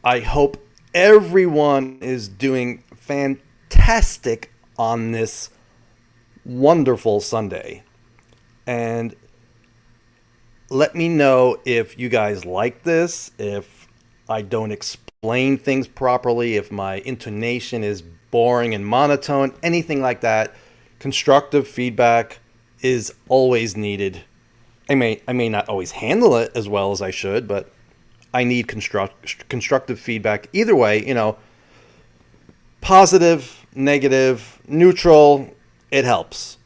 I hope everyone is doing fantastic on this wonderful Sunday. And let me know if you guys like this, if I don't explain things properly, if my intonation is boring and monotone, anything like that. Constructive feedback is always needed. I may not always handle it as well as I should, but I need constructive feedback. Either way, positive, negative, neutral, it helps.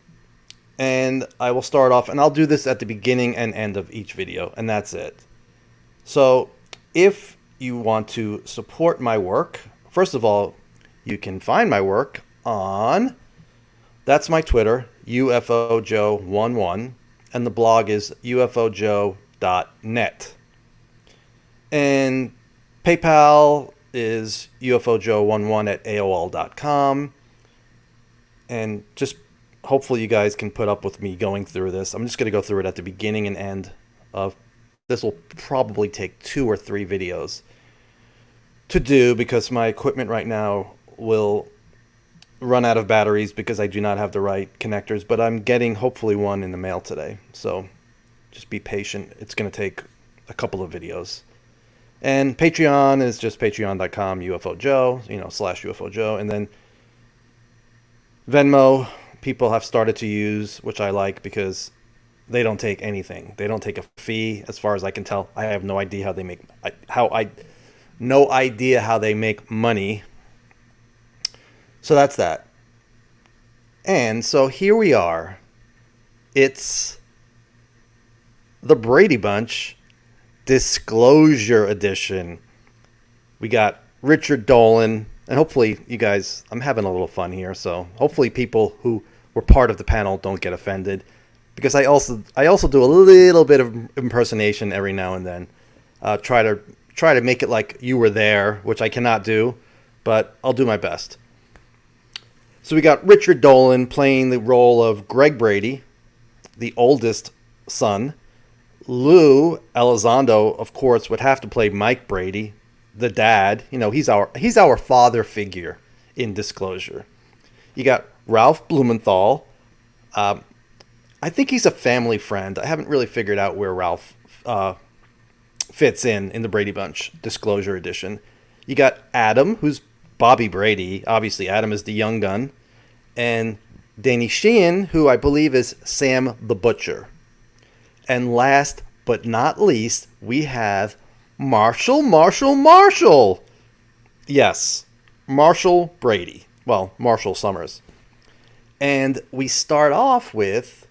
And I will start off, and I'll do this at the beginning and end of each video, and that's it. So if you want to support my work, first of all, you can find my work on, that's my Twitter, UFOJoe11, and the blog is ufojoe.net. And PayPal is ufojoe11 at aol.com. And just hopefully you guys can put up with me going through this. I'm just going to go through it at the beginning and end of this. Will probably take 2 or 3 videos to do because my equipment right now will run out of batteries because I do not have the right connectors, but I'm getting hopefully one in the mail today. So just be patient. It's going to take a couple of videos. And Patreon is just patreon.com UFOJoe, / UFOJoe. And then Venmo, people have started to use, which I like because they don't take anything. They don't take a fee, as far as I can tell. I have no idea how they make no idea how they make money. So that's that. And so here we are. It's the Brady Bunch Disclosure Edition. We got Richard Dolan, and hopefully you guys, I'm having a little fun here, so hopefully people who were part of the panel don't get offended, because I also do a little bit of impersonation every now and then. Try to make it like you were there, which I cannot do, but I'll do my best. So we got Richard Dolan playing the role of Greg Brady, the oldest son. Lue Elizondo, of course, would have to play Mike Brady, the dad. He's our father figure in Disclosure. You got Ralph Blumenthal. I think he's a family friend. I haven't really figured out where Ralph fits in the Brady Bunch Disclosure Edition. You got Adam, who's Bobby Brady. Obviously, Adam is the young gun. And Danny Sheehan, who I believe is Sam the Butcher. And last but not least, we have Marshall. Yes, Marshall Brady. Well, Marshall Summers. And we start off with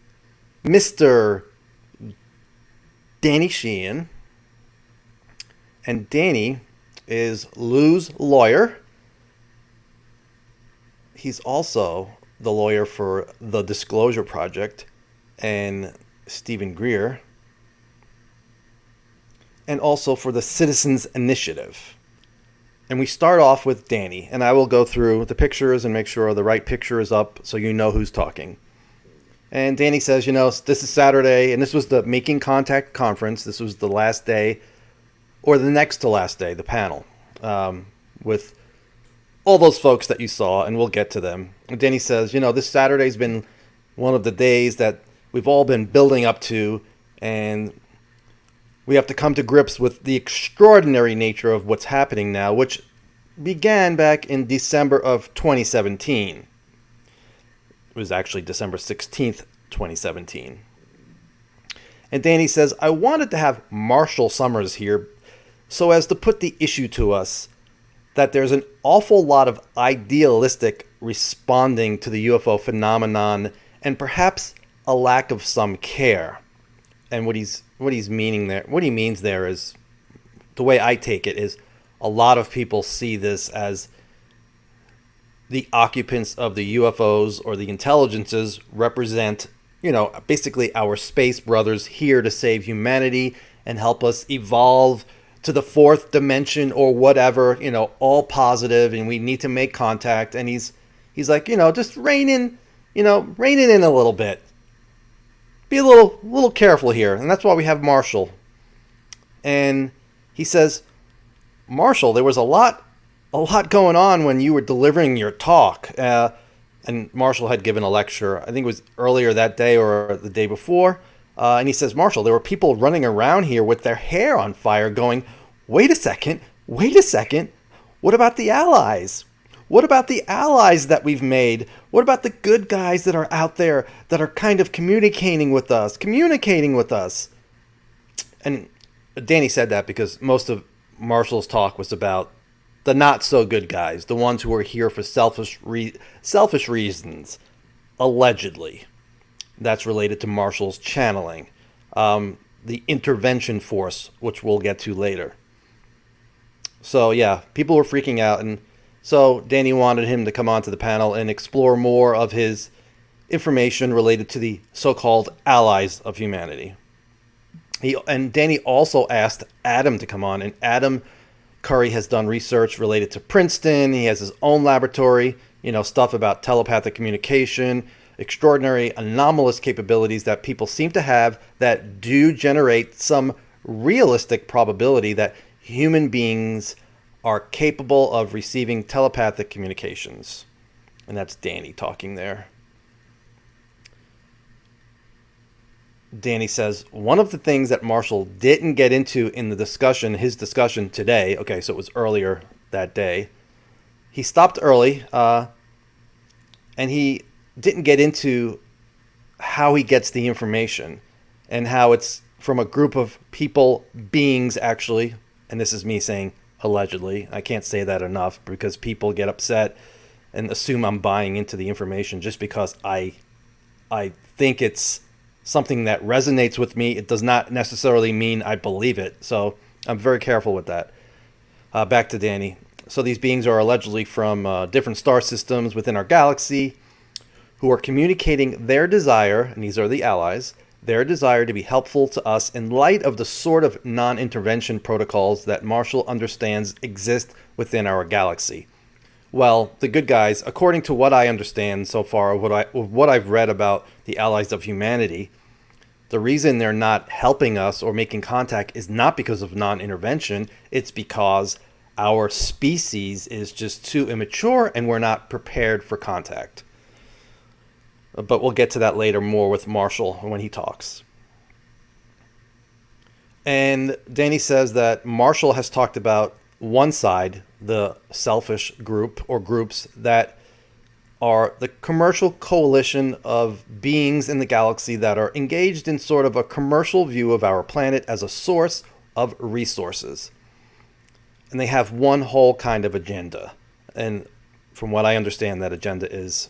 Mr. Danny Sheehan. And Danny is Lou's lawyer. He's also the lawyer for the Disclosure Project and Stephen Greer, and also for the Citizens Initiative. And we start off with Danny, and I will go through the pictures and make sure the right picture is up so you know who's talking. And Danny says, this is Saturday, and this was the Making Contact Conference. This was the last day, or the next to last day, the panel, with all those folks that you saw, and we'll get to them. And Danny says, this Saturday's been one of the days that we've all been building up to, and we have to come to grips with the extraordinary nature of what's happening now, which began back in December of 2017. It was actually December 16th, 2017. And Danny says, I wanted to have Marshall Summers here so as to put the issue to us that there's an awful lot of idealistic responding to the UFO phenomenon, and perhaps a lack of some care. And what he means there is, the way I take it is, a lot of people see this as the occupants of the UFOs or the intelligences represent, basically our space brothers here to save humanity and help us evolve to the 4th dimension or whatever, all positive, and we need to make contact. And he's like, just rein in a little bit. Be a little careful here. And that's why we have Marshall. And he says, Marshall, there was a lot going on when you were delivering your talk. And Marshall had given a lecture, I think it was earlier that day or the day before. And he says, Marshall, there were people running around here with their hair on fire going, wait a second, what about the allies? What about the allies that we've made? What about the good guys that are out there that are kind of communicating with us? And Danny said that because most of Marshall's talk was about the not so good guys, the ones who are here for selfish reasons, allegedly. That's related to Marshall's channeling, the intervention force, which we'll get to later. So yeah, people were freaking out, and so Danny wanted him to come onto the panel and explore more of his information related to the so-called allies of humanity. And Danny also asked Adam to come on, and Adam Curry has done research related to Princeton. He has his own laboratory, stuff about telepathic communication, extraordinary anomalous capabilities that people seem to have that do generate some realistic probability that human beings are capable of receiving telepathic communications. And that's Danny talking there. Danny says, one of the things that Marshall didn't get into in his discussion today, okay, so it was earlier that day, he stopped early, and he didn't get into how he gets the information and how it's from a group of people, beings actually, and this is me saying allegedly. I can't say that enough because people get upset and assume I'm buying into the information just because I think it's something that resonates with me. It does not necessarily mean I believe it. So I'm very careful with that. Back to Danny. So these beings are allegedly from different star systems within our galaxy who are communicating their desire, and these are the allies, their desire to be helpful to us in light of the sort of non-intervention protocols that Marshall understands exist within our galaxy. Well, the good guys, according to what I understand so far, what I've read about the allies of humanity, the reason they're not helping us or making contact is not because of non-intervention. It's because our species is just too immature and we're not prepared for contact. But we'll get to that later more with Marshall when he talks. And Danny says that Marshall has talked about one side, the selfish group or groups that are the commercial coalition of beings in the galaxy that are engaged in sort of a commercial view of our planet as a source of resources. And they have one whole kind of agenda. And from what I understand, that agenda is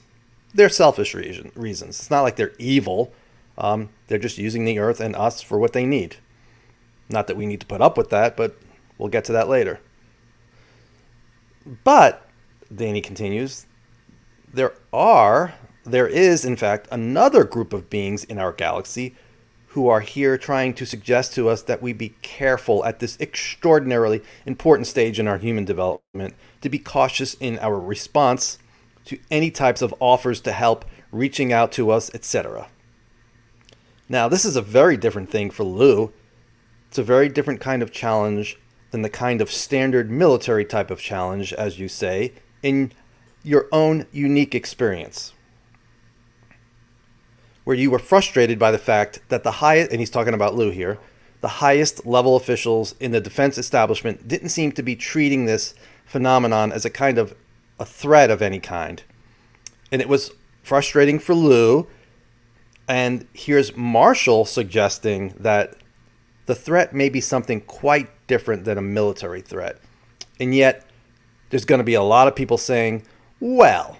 their selfish reasons. It's not like they're evil. They're just using the Earth and us for what they need. Not that we need to put up with that, but we'll get to that later. But, Danny continues, there is, in fact, another group of beings in our galaxy who are here trying to suggest to us that we be careful at this extraordinarily important stage in our human development, to be cautious in our response to any types of offers to help, reaching out to us, etc. Now, this is a very different thing for Lue. It's a very different kind of challenge than the kind of standard military type of challenge, as you say, in your own unique experience, where you were frustrated by the fact that the highest, and he's talking about Lue here, the highest level officials in the defense establishment didn't seem to be treating this phenomenon as a kind of a threat of any kind. And it was frustrating for Lue. And here's Marshall suggesting that the threat may be something quite different than a military threat. And yet, there's going to be a lot of people saying, well,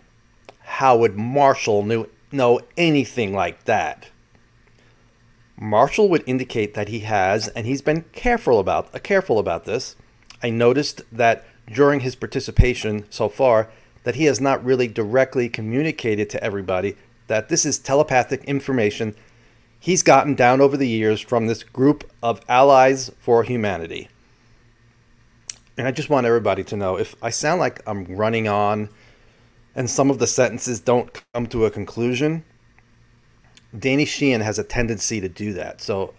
how would Marshall know anything like that? Marshall would indicate that he has, and he's been careful about this. I noticed that during his participation so far, that he has not really directly communicated to everybody that this is telepathic information he's gotten down over the years from this group of allies for humanity. And I just want everybody to know, if I sound like I'm running on and some of the sentences don't come to a conclusion, Danny Sheehan has a tendency to do that. So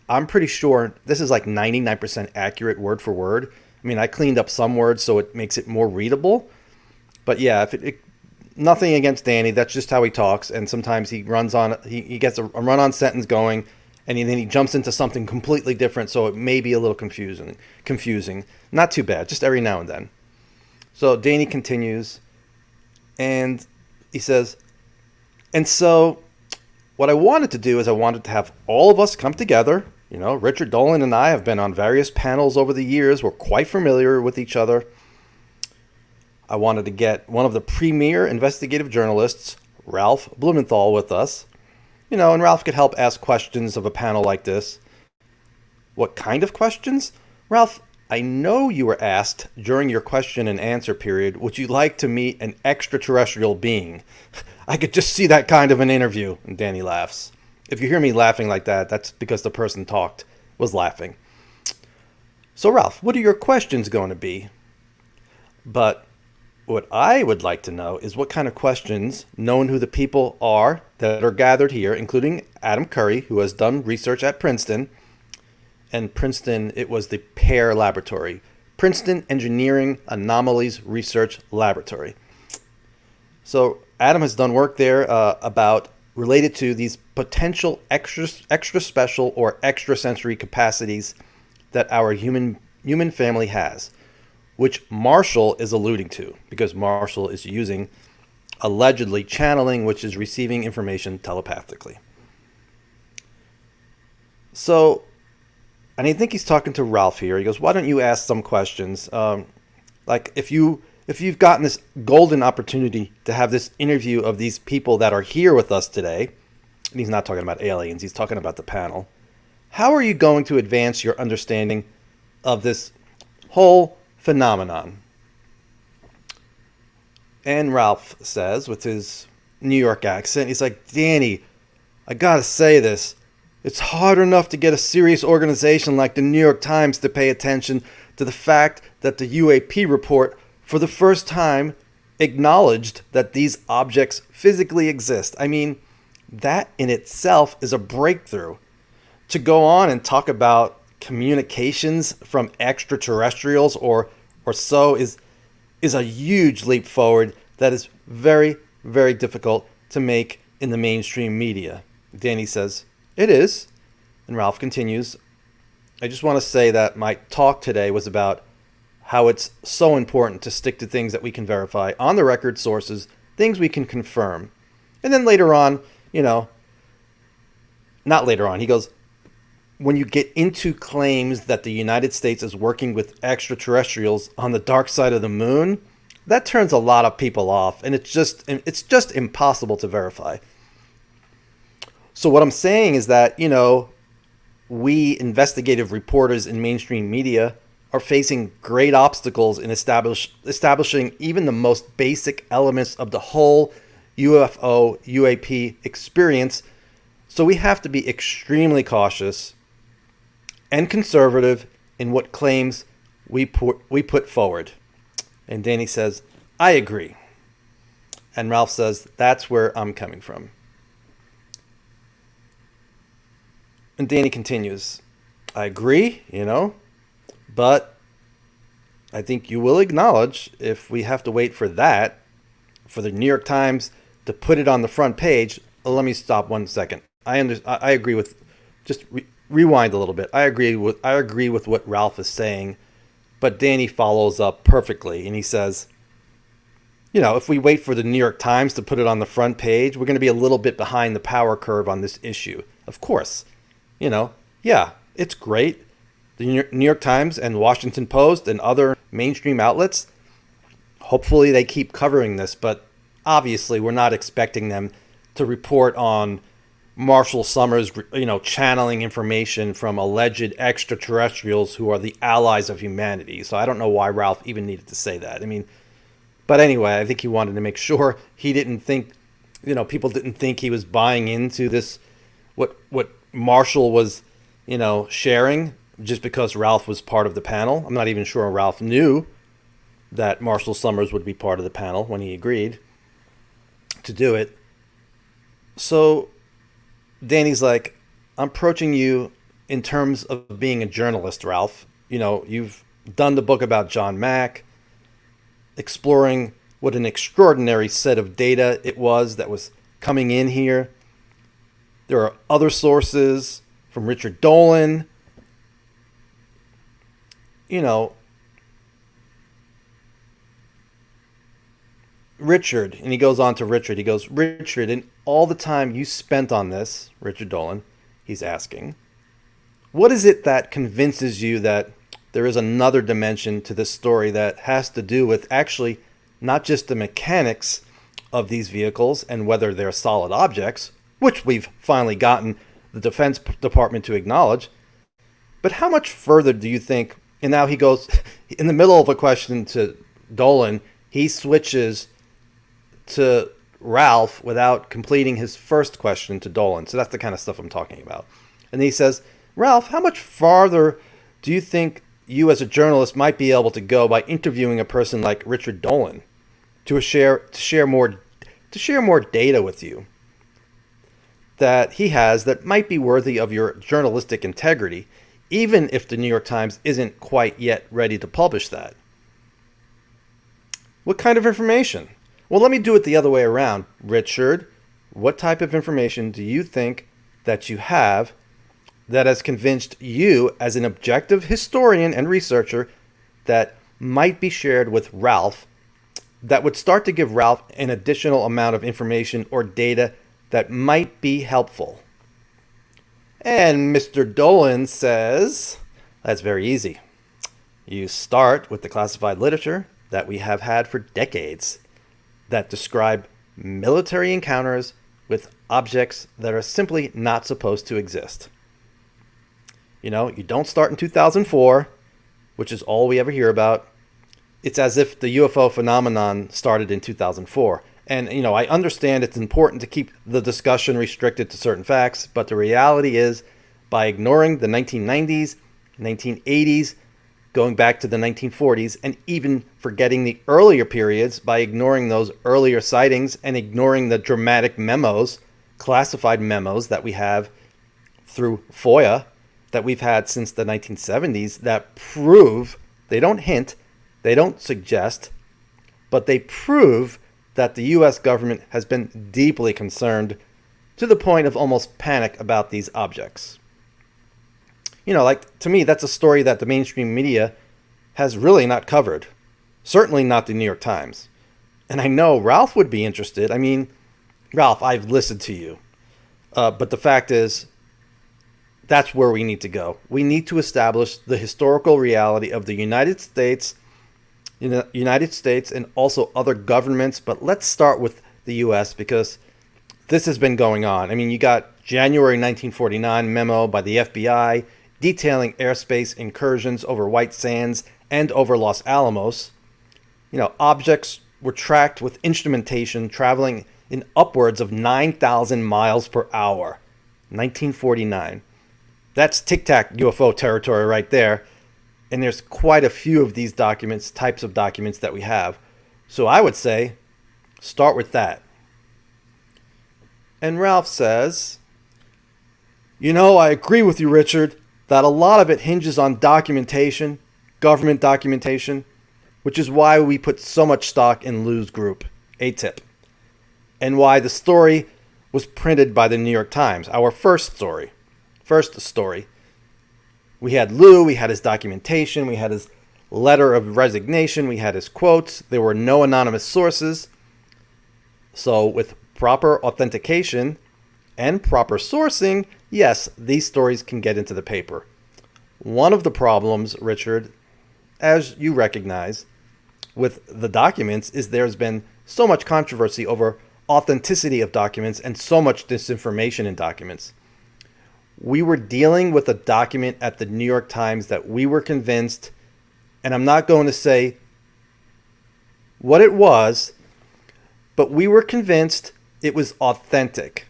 I'm pretty sure this is like 99% accurate word for word. I mean, I cleaned up some words so it makes it more readable. But yeah, nothing against Danny. That's just how he talks. And sometimes he he gets a run-on sentence going, and then he jumps into something completely different. So it may be a little confusing. Not too bad, just every now and then. So Danny continues, and he says, and so what I wanted to do is I wanted to have all of us come together. You know, Richard Dolan and I have been on various panels over the years. We're quite familiar with each other. I wanted to get one of the premier investigative journalists, Ralph Blumenthal, with us. You know, and Ralph could help ask questions of a panel like this. What kind of questions? Ralph, I know you were asked during your question and answer period, would you like to meet an extraterrestrial being? I could just see that kind of an interview. And Danny laughs. If you hear me laughing like that, that's because the person was laughing. So Ralph, what are your questions going to be? But what I would like to know is what kind of questions, knowing who the people are that are gathered here, including Adam Curry, who has done research at Princeton. And Princeton, it was the PAIR laboratory, Princeton Engineering Anomalies Research Laboratory. So Adam has done work there related to these potential extra special or extrasensory capacities that our human family has, which Marshall is alluding to, because Marshall is using allegedly channeling, which is receiving information telepathically. So, and I think he's talking to Ralph here. He goes, why don't you ask some questions? Like if you've gotten this golden opportunity to have this interview of these people that are here with us today, and he's not talking about aliens, he's talking about the panel. How are you going to advance your understanding of this whole phenomenon? And Ralph says, with his New York accent, he's like, Danny, I gotta say this. It's hard enough to get a serious organization like the New York Times to pay attention to the fact that the UAP report, for the first time, acknowledged that these objects physically exist. I mean, that in itself is a breakthrough. To go on and talk about communications from extraterrestrials or so is a huge leap forward that is very, very difficult to make in the mainstream media. Danny says, it is. And Ralph continues, I just want to say that my talk today was about how it's so important to stick to things that we can verify, on the record sources, things we can confirm. And then later on, not later on, he goes, when you get into claims that the United States is working with extraterrestrials on the dark side of the moon, that turns a lot of people off, and it's just impossible to verify. So what I'm saying is that, we investigative reporters in mainstream media are facing great obstacles in establishing even the most basic elements of the whole UFO, UAP experience. So we have to be extremely cautious and conservative in what claims we put forward. And Danny says, I agree. And Ralph says, that's where I'm coming from. And Danny continues, I agree, but I think you will acknowledge, if we have to wait for that, for the New York Times to put it on the front page. Let me stop 1 second. I agree with, just rewind a little bit. I agree with what Ralph is saying, but Danny follows up perfectly, and he says, if we wait for the New York Times to put it on the front page, we're going to be a little bit behind the power curve on this issue. Of course. Yeah, it's great. The New York Times and Washington Post and other mainstream outlets, hopefully they keep covering this, but obviously we're not expecting them to report on Marshall Summers, channeling information from alleged extraterrestrials who are the allies of humanity. So I don't know why Ralph even needed to say that. But anyway, I think he wanted to make sure he didn't think, people didn't think he was buying into this, what Marshall was, sharing just because Ralph was part of the panel. I'm not even sure Ralph knew that Marshall Summers would be part of the panel when he agreed to do it. So Danny's like, I'm approaching you in terms of being a journalist, Ralph. You've done the book about John Mack, exploring what an extraordinary set of data it was that was coming in here. There are other sources from Richard Dolan. You know, Richard, and he goes on to Richard. He goes, Richard, in all the time you spent on this, Richard Dolan, he's asking, what is it that convinces you that there is another dimension to this story that has to do with actually not just the mechanics of these vehicles and whether they're solid objects, which we've finally gotten the Defense Department to acknowledge, but how much further do you think? And now he goes, in the middle of a question to Dolan, he switches to Ralph without completing his first question to Dolan. So that's the kind of stuff I'm talking about. And he says, Ralph, how much farther do you think you as a journalist might be able to go by interviewing a person like Richard Dolan to share more data with you that he has that might be worthy of your journalistic integrity, even if the New York Times isn't quite yet ready to publish that? What kind of information? Well, let me do it the other way around. Richard, what type of information do you think that you have that has convinced you as an objective historian and researcher that might be shared with Ralph that would start to give Ralph an additional amount of information or data that might be helpful? And Mr. Dolan says, that's very easy. You start with the classified literature that we have had for decades that describe military encounters with objects that are simply not supposed to exist. You know, you don't start in 2004, which is all we ever hear about. It's as if the UFO phenomenon started in 2004. And, you know, I understand it's important to keep the discussion restricted to certain facts, but the reality is, by ignoring the 1990s, 1980s, going back to the 1940s, and even forgetting the earlier periods, by ignoring those earlier sightings and ignoring the dramatic memos, classified memos that we have through FOIA that we've had since the 1970s that prove, they don't hint, they don't suggest, but they prove that the U.S. government has been deeply concerned to the point of almost panic about these objects. You know, like, to me, that's a story that the mainstream media has really not covered. Certainly not the New York Times. And I know Ralph would be interested. I mean, Ralph, I've listened to you. But the fact is, that's where we need to go. We need to establish the historical reality of the United States and also other governments. But let's start with the U.S. because this has been going on. I mean, you got January 1949 memo by the FBI detailing airspace incursions over White Sands and over Los Alamos. You know, objects were tracked with instrumentation traveling in upwards of 9,000 miles per hour. 1949. That's tic-tac UFO territory right there. And there's quite a few of these documents, types of documents that we have. So I would say, start with that. And Ralph says, you know, I agree with you, Richard, that a lot of it hinges on documentation, government documentation, which is why we put so much stock in Lue's group, ATIP, and why the story was printed by the New York Times, our first story. We had Lue, we had his documentation, we had his letter of resignation, we had his quotes. There were no anonymous sources. So with proper authentication and proper sourcing, yes, these stories can get into the paper. One of the problems, Richard, as you recognize, with the documents is there's been so much controversy over authenticity of documents and so much disinformation in documents. We were dealing with a document at the New York Times that we were convinced, and I'm not going to say what it was, but we were convinced it was authentic.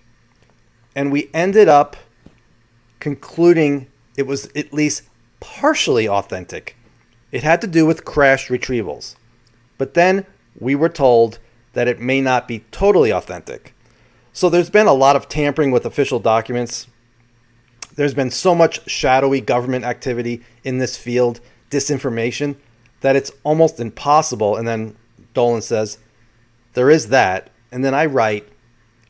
And we ended up concluding it was at least partially authentic. It had to do with crash retrievals. But then we were told that it may not be totally authentic. So there's been a lot of tampering with official documents. There's been so much shadowy government activity in this field disinformation that it's almost impossible. And then Dolan says, there is that. And then I write,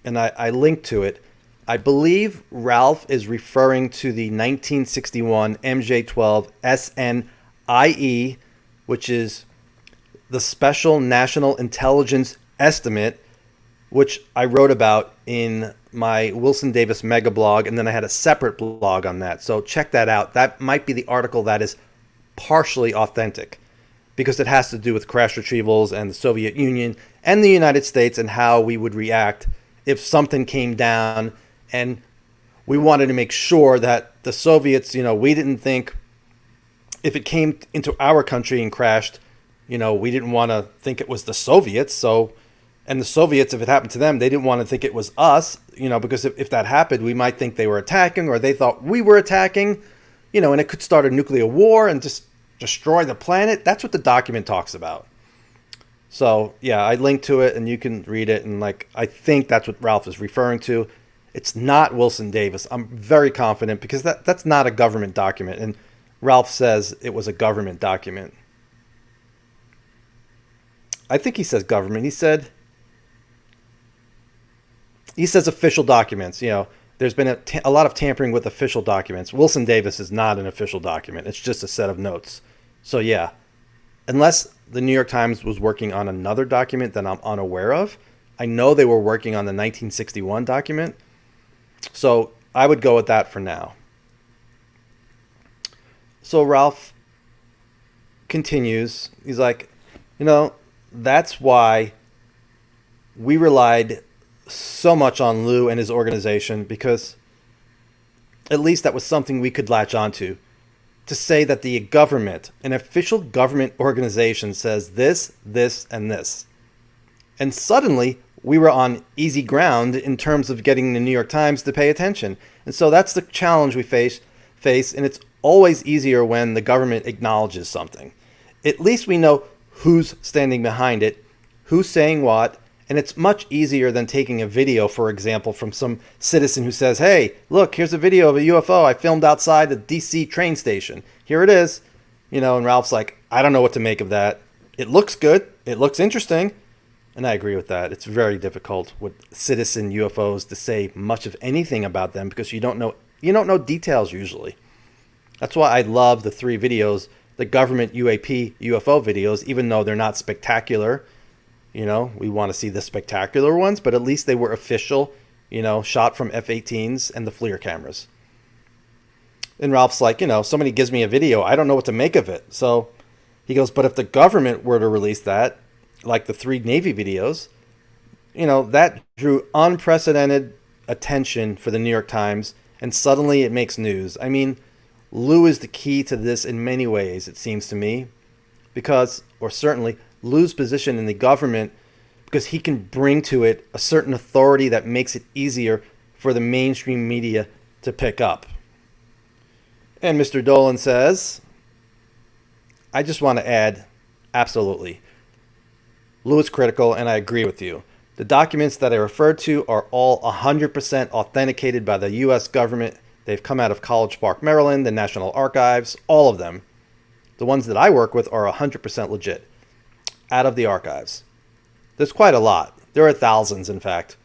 and I link to it. I believe Ralph is referring to the 1961 MJ-12 SNIE, which is the Special National Intelligence Estimate, which I wrote about in my Wilson Davis mega blog, and then I had a separate blog on that. So check that out. That might be the article that is partially authentic, because it has to do with crash retrievals and the Soviet Union and the United States and how we would react if something came down. And we wanted to make sure that the Soviets, we didn't think if it came into our country and crashed, we didn't want to think it was the Soviets. So, and the Soviets, if it happened to them, they didn't want to think it was us, because if that happened, we might think they were attacking, or they thought we were attacking, and it could start a nuclear war and just destroy the planet. That's what the document talks about. So yeah, I linked to it and you can read it. And I think that's what Ralph is referring to. It's not Wilson Davis. I'm very confident, because that's not a government document. And Ralph says it was a government document. I think he says government. He says official documents. There's been a lot of tampering with official documents. Wilson Davis is not an official document. It's just a set of notes. So yeah, unless the New York Times was working on another document that I'm unaware of, I know they were working on the 1961 document. So I would go with that for now. So Ralph continues. He's like, that's why we relied so much on Lue and his organization, because at least that was something we could latch onto. To say that the government, an official government organization, says this, this, and this. And suddenly, we were on easy ground in terms of getting the New York Times to pay attention. And so that's the challenge we face, and it's always easier when the government acknowledges something. At least we know who's standing behind it, who's saying what, and it's much easier than taking a video, for example, from some citizen who says, hey, look, here's a video of a UFO I filmed outside the DC train station. Here it is. And Ralph's like, I don't know what to make of that. It looks good. It looks interesting. And I agree with that. It's very difficult with citizen UFOs to say much of anything about them, because you don't know details usually. That's why I love the 3 videos, the government UAP UFO videos, even though they're not spectacular. We want to see the spectacular ones, but at least they were official, shot from F-18s and the FLIR cameras. And Ralph's like, somebody gives me a video, I don't know what to make of it. So he goes, but if the government were to release that, like the 3 Navy videos, that drew unprecedented attention for the New York Times, and suddenly it makes news. I mean, Lue is the key to this in many ways, it seems to me, because, or certainly, Lue's position in the government, because he can bring to it a certain authority that makes it easier for the mainstream media to pick up. And Mr. Dolan says, I just want to add, absolutely. Lue is critical, and I agree with you. The documents that I referred to are all 100% authenticated by the U.S. government. They've come out of College Park, Maryland, the National Archives, all of them. The ones that I work with are 100% legit, out of the archives. There's quite a lot. There are thousands, in fact.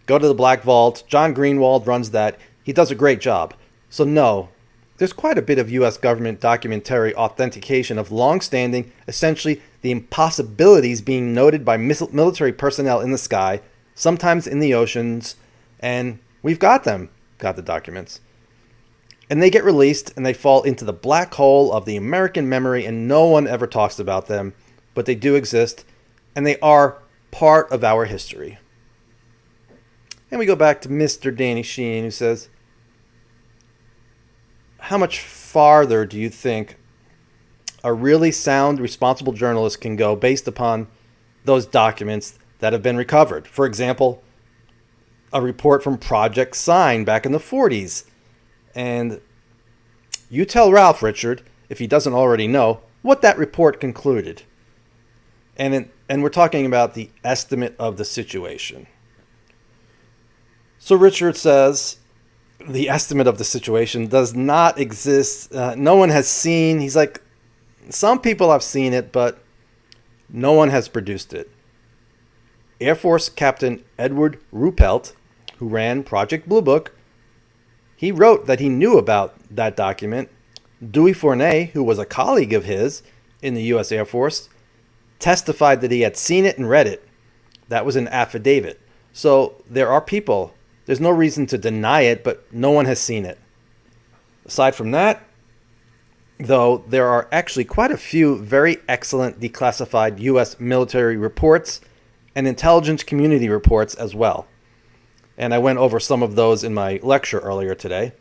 Go to the Black Vault. John Greenwald runs that. He does a great job. So no, there's quite a bit of U.S. government documentary authentication of long-standing, essentially the impossibilities being noted by military personnel in the sky, sometimes in the oceans, and we've got them, got the documents. And they get released, and they fall into the black hole of the American memory, and no one ever talks about them, but they do exist, and they are part of our history. And we go back to Mr. Danny Sheehan, who says, how much farther do you think a really sound, responsible journalist can go based upon those documents that have been recovered? For example, a report from Project Sign back in the 40s. And you tell Ralph, Richard, if he doesn't already know, what that report concluded. And we're talking about the estimate of the situation. So Richard says the estimate of the situation does not exist. No one has seen. He's like, Some people have seen it, but no one has produced it. Air Force Captain Edward Ruppelt, who ran Project Blue Book, he wrote that he knew about that document. Dewey Fournet, who was a colleague of his in the U.S. Air Force, testified that he had seen it and read it. That was an affidavit. So there are people. There's no reason to deny it, but no one has seen it. Aside from that, though, there are actually quite a few very excellent declassified U.S. military reports and intelligence community reports as well. And I went over some of those in my lecture earlier today.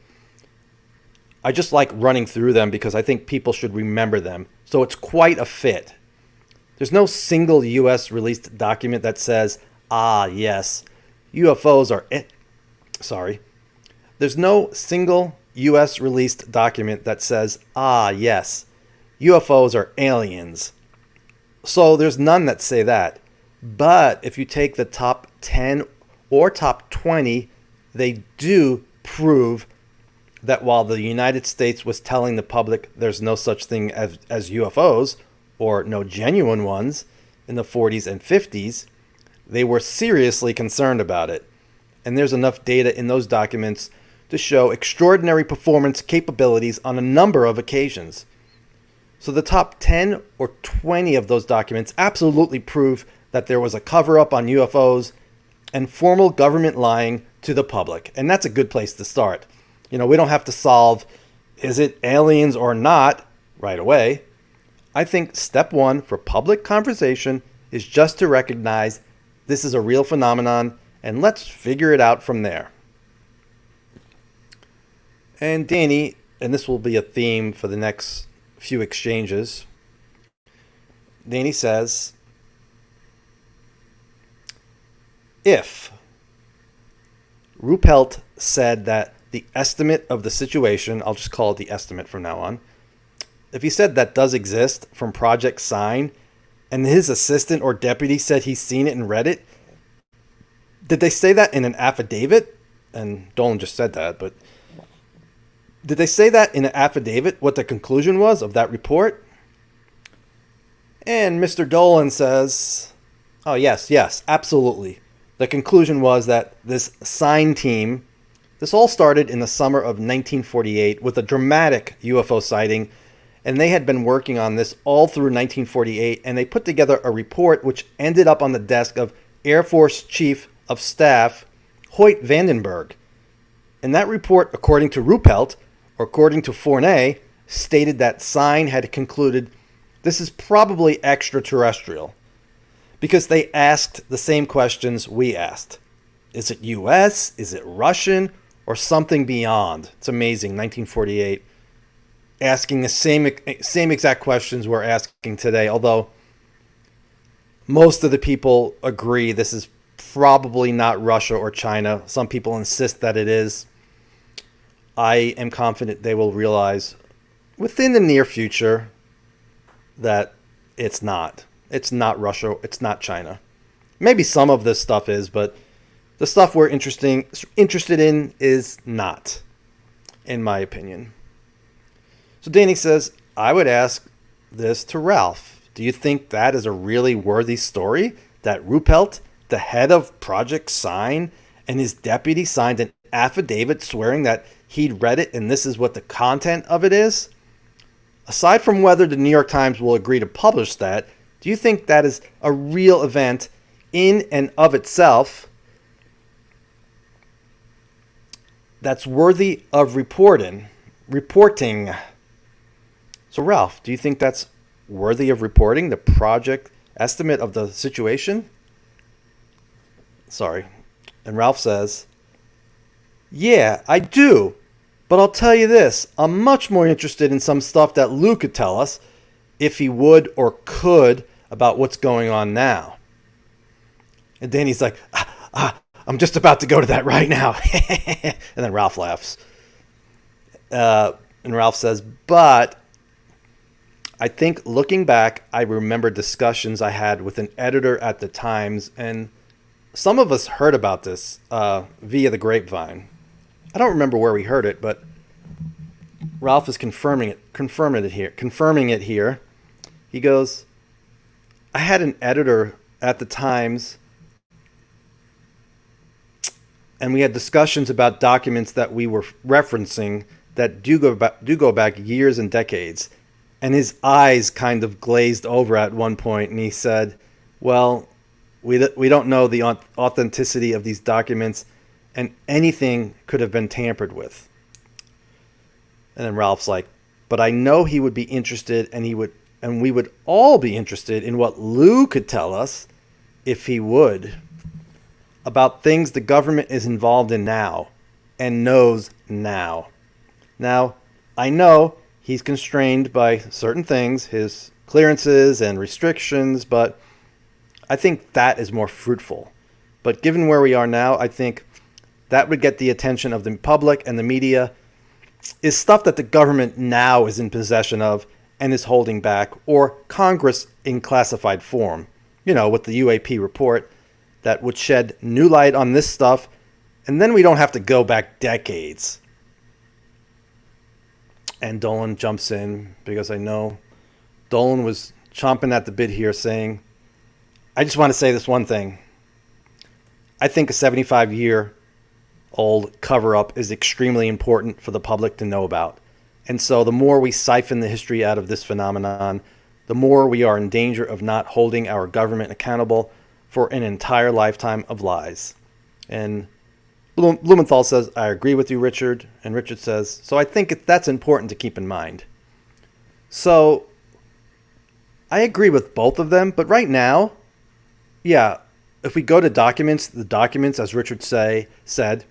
I just like running through them because I think people should remember them. So it's quite a fit. There's no single U.S. released document that says, yes, UFOs are... There's no single U.S. released document that says, yes, UFOs are aliens. So there's none that say that. But if you take the top 10 or top 20, they do prove that while the United States was telling the public there's no such thing as UFOs, or no genuine ones, in the 40s and 50s, they were seriously concerned about it. And there's enough data in those documents to show extraordinary performance capabilities on a number of occasions. So the top 10 or 20 of those documents absolutely prove that there was a cover-up on UFOs and formal government lying to the public. And that's a good place to start. We don't have to solve, is it aliens or not, right away. I think step one for public conversation is just to recognize this is a real phenomenon, and let's figure it out from there. And Danny, and this will be a theme for the next few exchanges, Danny says, if Ruppelt said that the estimate of the situation, I'll just call it the estimate from now on, if he said that does exist from Project Sign, and his assistant or deputy said he's seen it and read it, did they say that in an affidavit? And Dolan just said that, but did they say that in an affidavit, what the conclusion was of that report? And Mr. Dolan says, oh, yes, absolutely. The conclusion was that this Sign team, this all started in the summer of 1948 with a dramatic UFO sighting, and they had been working on this all through 1948, and they put together a report which ended up on the desk of Air Force Chief of Staff Hoyt Vandenberg. And that report, according to Ruppelt, or according to Fournet, stated that Sign had concluded this is probably extraterrestrial, because they asked the same questions we asked. Is it U.S.? Is it Russian? Or something beyond? It's amazing, 1948. Asking the same exact questions we're asking today, although most of the people agree this is probably not Russia or China. Some people insist that it is. I am confident they will realize within the near future that it's not. It's not Russia. It's not China. Maybe some of this stuff is, but the stuff we're interested in is not, in my opinion. So Danny says, I would ask this to Ralph. Do you think that is a really worthy story? That Ruppelt, the head of Project Sign, and his deputy signed an affidavit swearing that he'd read it and this is what the content of it is? Aside from whether the New York Times will agree to publish that, do you think that is a real event in and of itself that's worthy of reporting? So Ralph, do you think that's worthy of reporting, the project estimate of the situation? Sorry. And Ralph says, yeah, I do. But I'll tell you this, I'm much more interested in some stuff that Lue could tell us, if he would or could, about what's going on now. And Danny's like, I'm just about to go to that right now. And then Ralph laughs. And Ralph says, but I think looking back, I remember discussions I had with an editor at the Times, and some of us heard about this via the grapevine. I don't remember where we heard it, but Ralph is confirming it here. He goes, I had an editor at the Times, and we had discussions about documents that we were referencing that do go back years and decades. And his eyes kind of glazed over at one point, and he said, well, we don't know the authenticity of these documents, and anything could have been tampered with. And then Ralph's like, but I know he would be interested, and we would all be interested in what Lue could tell us, if he would, about things the government is involved in now and knows now. Now, I know he's constrained by certain things, his clearances and restrictions, but I think that is more fruitful. But given where we are now, I think that would get the attention of the public and the media, is stuff that the government now is in possession of and is holding back, or Congress in classified form, with the UAP report that would shed new light on this stuff, and then we don't have to go back decades. And Dolan jumps in, because I know Dolan was chomping at the bit here, saying, I just want to say this one thing. I think a 75-year-old cover-up is extremely important for the public to know about. And so the more we siphon the history out of this phenomenon, the more we are in danger of not holding our government accountable for an entire lifetime of lies. And Blumenthal says, I agree with you, Richard. And Richard says, so I think that's important to keep in mind. So I agree with both of them. But right now, yeah, if we go to documents, the documents, as Richard said,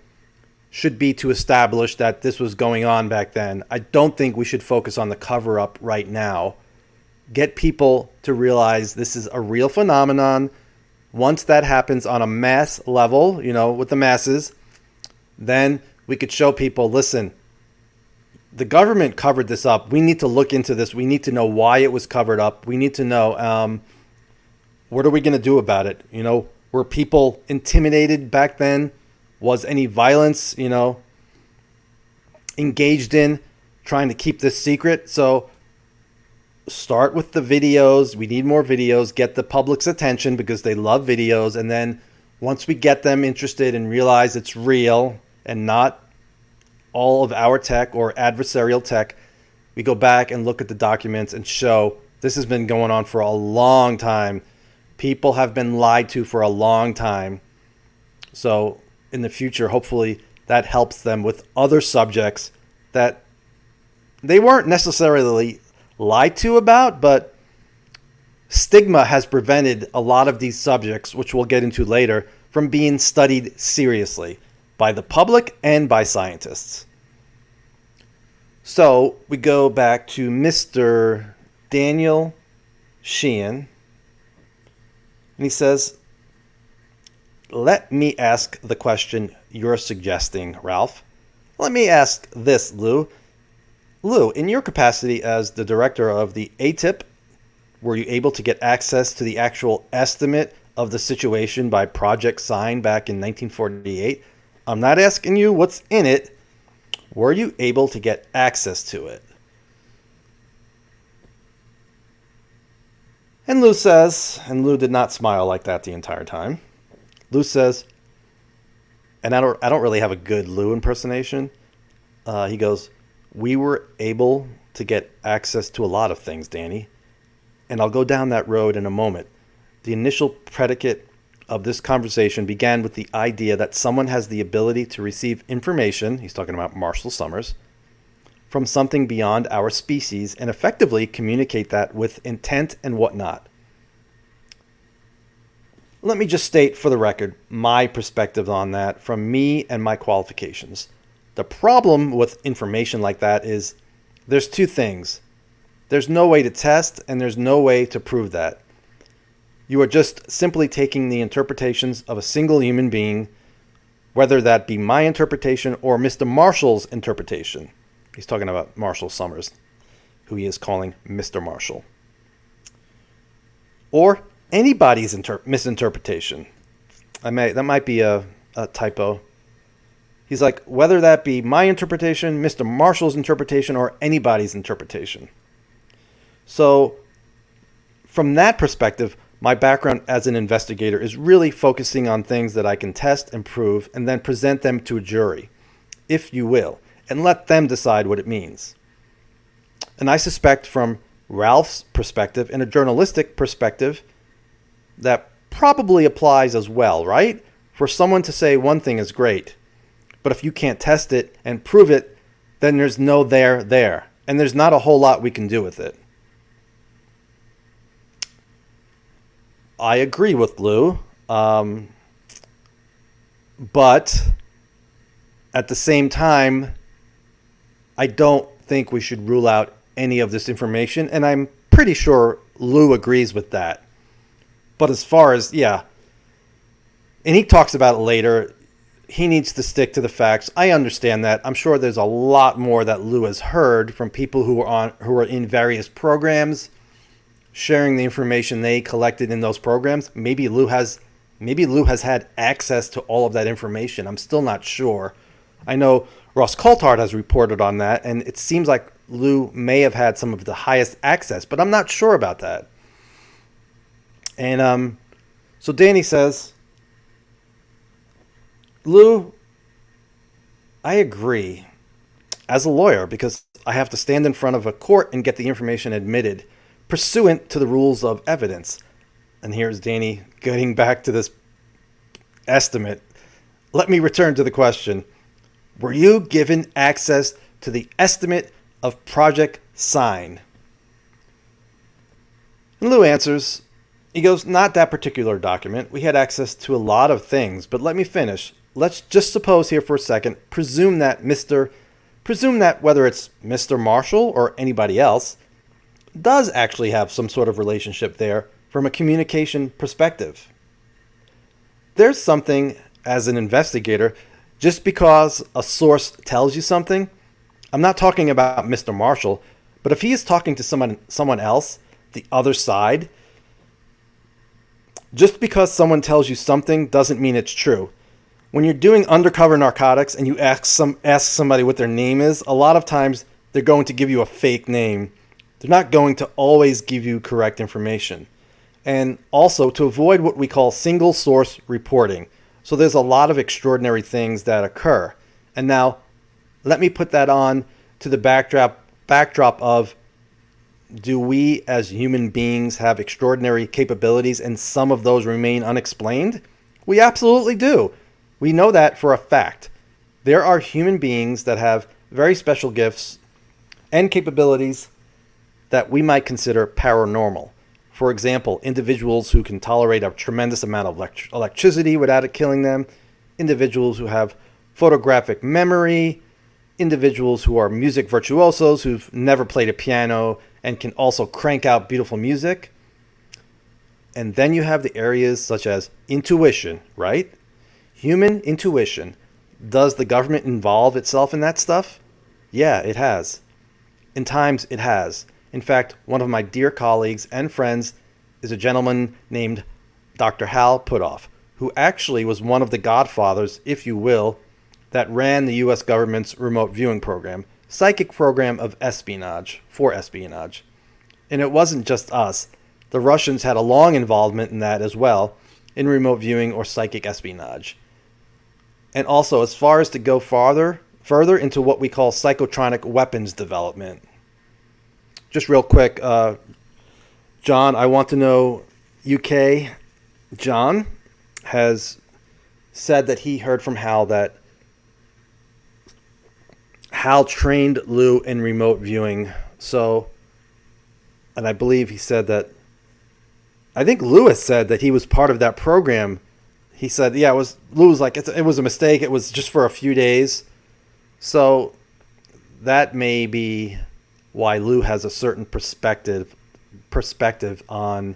should be to establish that this was going on back then. I don't think we should focus on the cover-up right now. Get people to realize this is a real phenomenon. Once that happens on a mass level, with the masses, then we could show people, listen, the government covered this up. We need to look into this. We need to know why it was covered up. We need to know, what are we going to do about it? Were people intimidated back then? Was any violence, engaged in trying to keep this secret? So start with the videos. We need more videos. Get the public's attention because they love videos. And then once we get them interested and realize it's real and not all of our tech or adversarial tech, we go back and look at the documents and show this has been going on for a long time. People have been lied to for a long time. So in the future, hopefully that helps them with other subjects that they weren't necessarily lied to about, but stigma has prevented a lot of these subjects, which we'll get into later, from being studied seriously by the public and by scientists. So we go back to Mr. Daniel Sheehan, and he says, let me ask the question you're suggesting, Ralph. Let me ask this, Lue. Lue, in your capacity as the director of the ATIP, were you able to get access to the actual estimate of the situation by Project Sign back in 1948? I'm not asking you what's in it. Were you able to get access to it? And Lue says, and Lue did not smile like that the entire time. Lue says, and I don't really have a good Lue impersonation. He goes, we were able to get access to a lot of things, Danny. And I'll go down that road in a moment. The initial predicate of this conversation began with the idea that someone has the ability to receive information, he's talking about Marshall Summers, from something beyond our species and effectively communicate that with intent and whatnot. Let me just state for the record my perspective on that from me and my qualifications. The problem with information like that is there's two things. There's no way to test and there's no way to prove that. You are just simply taking the interpretations of a single human being, whether that be my interpretation or Mr. Marshall's interpretation. He's talking about Marshall Summers, who he is calling Mr. Marshall. Or anybody's misinterpretation. That might be a typo. He's like, whether that be my interpretation, Mr. Marshall's interpretation, or anybody's interpretation. So from that perspective, my background as an investigator is really focusing on things that I can test and prove and then present them to a jury, if you will, and let them decide what it means. And I suspect from Ralph's perspective and a journalistic perspective, that probably applies as well, right? For someone to say one thing is great, but if you can't test it and prove it, then there's no there, and there's not a whole lot we can do with it. I agree with Lue, but at the same time, I don't think we should rule out any of this information, and I'm pretty sure Lue agrees with that. But as far as, and he talks about it later, he needs to stick to the facts. I understand that. I'm sure there's a lot more that Lue has heard from people who are in various programs, sharing the information they collected in those programs. Maybe Lue has had access to all of that information. I'm still not sure. I know Ross Coulthard has reported on that, and it seems like Lue may have had some of the highest access, but I'm not sure about that. And so Danny says, Lue, I agree as a lawyer because I have to stand in front of a court and get the information admitted pursuant to the rules of evidence. And here's Danny getting back to this estimate. Let me return to the question. Were you given access to the estimate of Project Sign? And Lue answers, he goes, not that particular document. We had access to a lot of things, but let me finish. Let's just suppose here for a second, presume that whether it's Mr. Marshall or anybody else does actually have some sort of relationship there from a communication perspective. There's something as an investigator, just because a source tells you something, I'm not talking about Mr. Marshall, but if he is talking to someone else, the other side, just because someone tells you something doesn't mean it's true. When you're doing undercover narcotics and you ask somebody what their name is, a lot of times they're going to give you a fake name. They're not going to always give you correct information. And also to avoid what we call single source reporting. So there's a lot of extraordinary things that occur. And now let me put that on to the backdrop of, do we as human beings have extraordinary capabilities and some of those remain unexplained? We absolutely do. We know that for a fact. There are human beings that have very special gifts and capabilities that we might consider paranormal. For example, individuals who can tolerate a tremendous amount of electricity without it killing them, individuals who have photographic memory, individuals who are music virtuosos who've never played a piano and can also crank out beautiful music. And then you have the areas such as intuition, right? Human intuition. Does the government involve itself in that stuff? Yeah, it has. In times, it has. In fact, one of my dear colleagues and friends is a gentleman named Dr. Hal Puthoff, who actually was one of the godfathers, if you will, that ran the U.S. government's remote viewing program, psychic program of espionage, for espionage. And it wasn't just us. The Russians had a long involvement in that as well, in remote viewing or psychic espionage. And also, as far as to go further into what we call psychotronic weapons development. Just real quick, John, I want to know, UK John has said that he heard from Hal that Hal trained Lue in remote viewing. So, and I believe he said that, I think Lewis said that he was part of that program. He said, yeah, Lue was like, it was a mistake. It was just for a few days. So that may be why Lue has a certain perspective on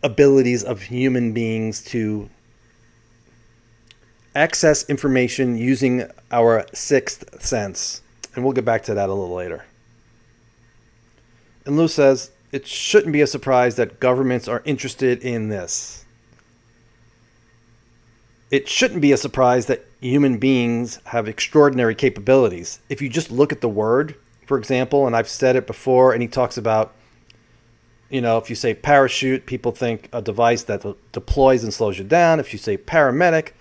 abilities of human beings to access information using our sixth sense. And we'll get back to that a little later. And Lue says, it shouldn't be a surprise that governments are interested in this. It shouldn't be a surprise that human beings have extraordinary capabilities. If you just look at the word, for example, and I've said it before, and he talks about If you say parachute, people think a device that deploys and slows you down. If you say paramedic,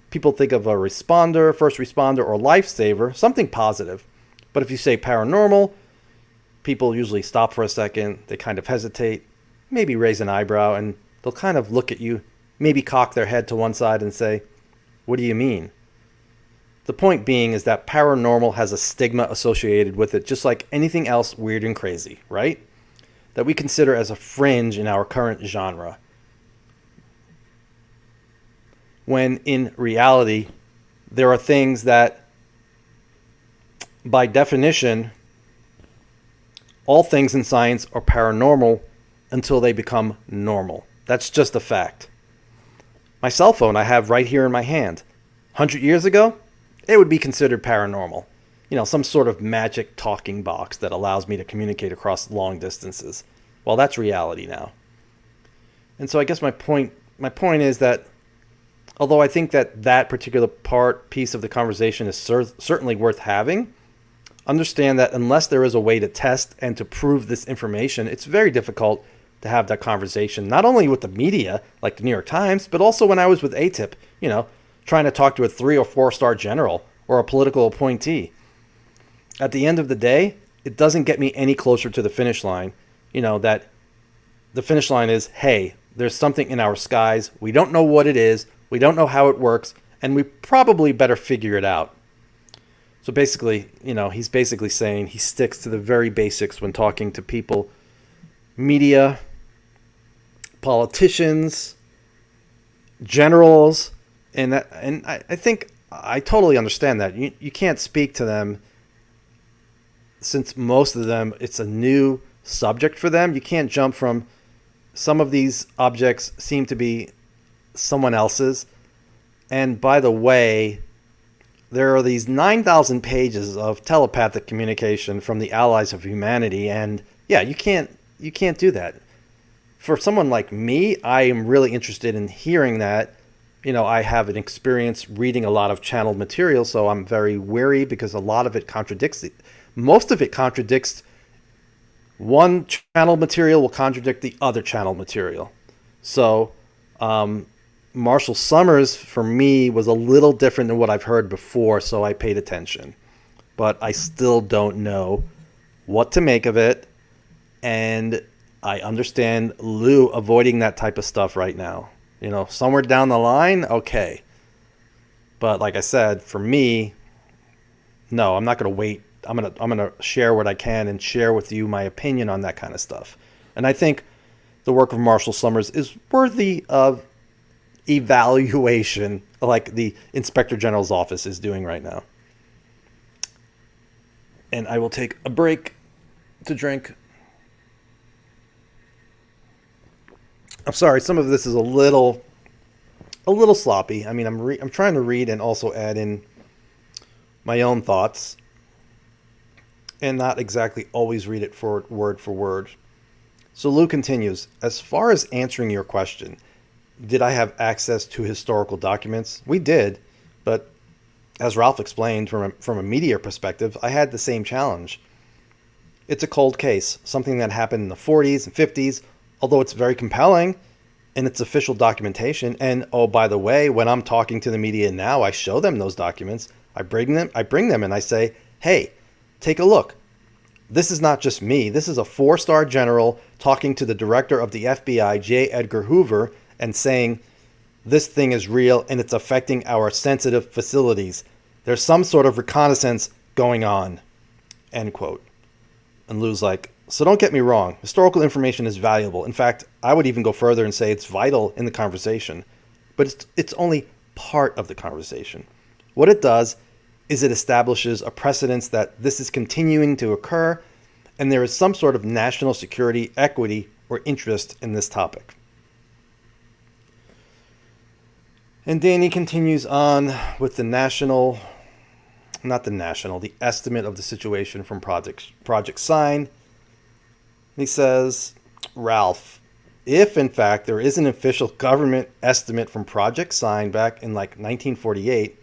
people think of a responder, first responder, or lifesaver, something positive. But if you say paranormal, people usually stop for a second. They kind of hesitate, maybe raise an eyebrow, and they'll kind of look at you, maybe cock their head to one side and say, "What do you mean?" The point being is that paranormal has a stigma associated with it, just like anything else weird and crazy, right? That we consider as a fringe in our current genre. When in reality, there are things that, by definition, all things in science are paranormal until they become normal. That's just a fact. My cell phone I have right here in my hand. 100 years ago, it would be considered paranormal. Some sort of magic talking box that allows me to communicate across long distances. Well, that's reality now. And so I guess my point is that although I think that particular piece of the conversation is certainly worth having, understand that unless there is a way to test and to prove this information, it's very difficult to have that conversation, not only with the media, like the New York Times, but also when I was with ATIP, trying to talk to a 3 or 4-star general or a political appointee. At the end of the day, it doesn't get me any closer to the finish line, that the finish line is, hey, there's something in our skies. We don't know what it is. We don't know how it works. And we probably better figure it out. So basically, he's basically saying he sticks to the very basics when talking to people, media, politicians, generals. And I think I totally understand that. You can't speak to them, since most of them, it's a new subject for them. You can't jump from some of these objects seem to be someone else's. And by the way, there are these 9,000 pages of telepathic communication from the allies of humanity. And yeah, you can't do that. For someone like me, I am really interested in hearing that. I have an experience reading a lot of channeled material, so I'm very wary because a lot of it most of it contradicts. One channel material will contradict the other channel material. So Marshall Summers, for me, was a little different than what I've heard before, so I paid attention. But I still don't know what to make of it, and I understand Lue avoiding that type of stuff right now. Somewhere down the line, okay. But like I said, for me, no, I'm not going to wait. I'm gonna share what I can and share with you my opinion on that kind of stuff. And I think the work of Marshall Summers is worthy of evaluation, like the Inspector General's office is doing right now. And I will take a break to drink. I'm sorry, some of this is a little sloppy. I mean, I'm trying to read and also add in my own thoughts, and not exactly always read it for word. So Lou continues, as far as answering your question, did I have access to historical documents? We did, but as Ralph explained, from a media perspective, I had the same challenge. It's a cold case, something that happened in the 40s and 50s, although it's very compelling in its official documentation. And oh, by the way, when I'm talking to the media now, I show them those documents. I bring them and I say, hey, take a look. This is not just me. This is a 4-star general talking to the director of the FBI, J. Edgar Hoover, and saying, this thing is real and it's affecting our sensitive facilities. There's some sort of reconnaissance going on, end quote. And Lou's like, so don't get me wrong. Historical information is valuable. In fact, I would even go further and say it's vital in the conversation. But it's only part of the conversation. What it does is it establishes a precedence that this is continuing to occur and there is some sort of national security, equity, or interest in this topic. And Danny continues on with the estimate of the situation from Project Sign. He says, Ralph, if in fact there is an official government estimate from Project Sign back in like 1948,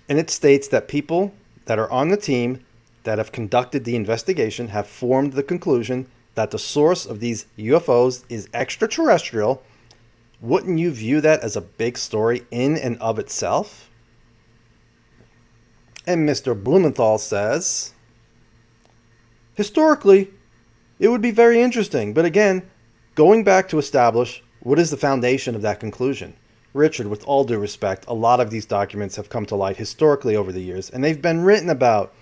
and it states that people that are on the team that have conducted the investigation have formed the conclusion that the source of these UFOs is extraterrestrial, wouldn't you view that as a big story in and of itself? And Mr. Blumenthal says, historically, it would be very interesting, but again, going back to establish what is the foundation of that conclusion. Richard, with all due respect, a lot of these documents have come to light historically over the years, and they've been written about.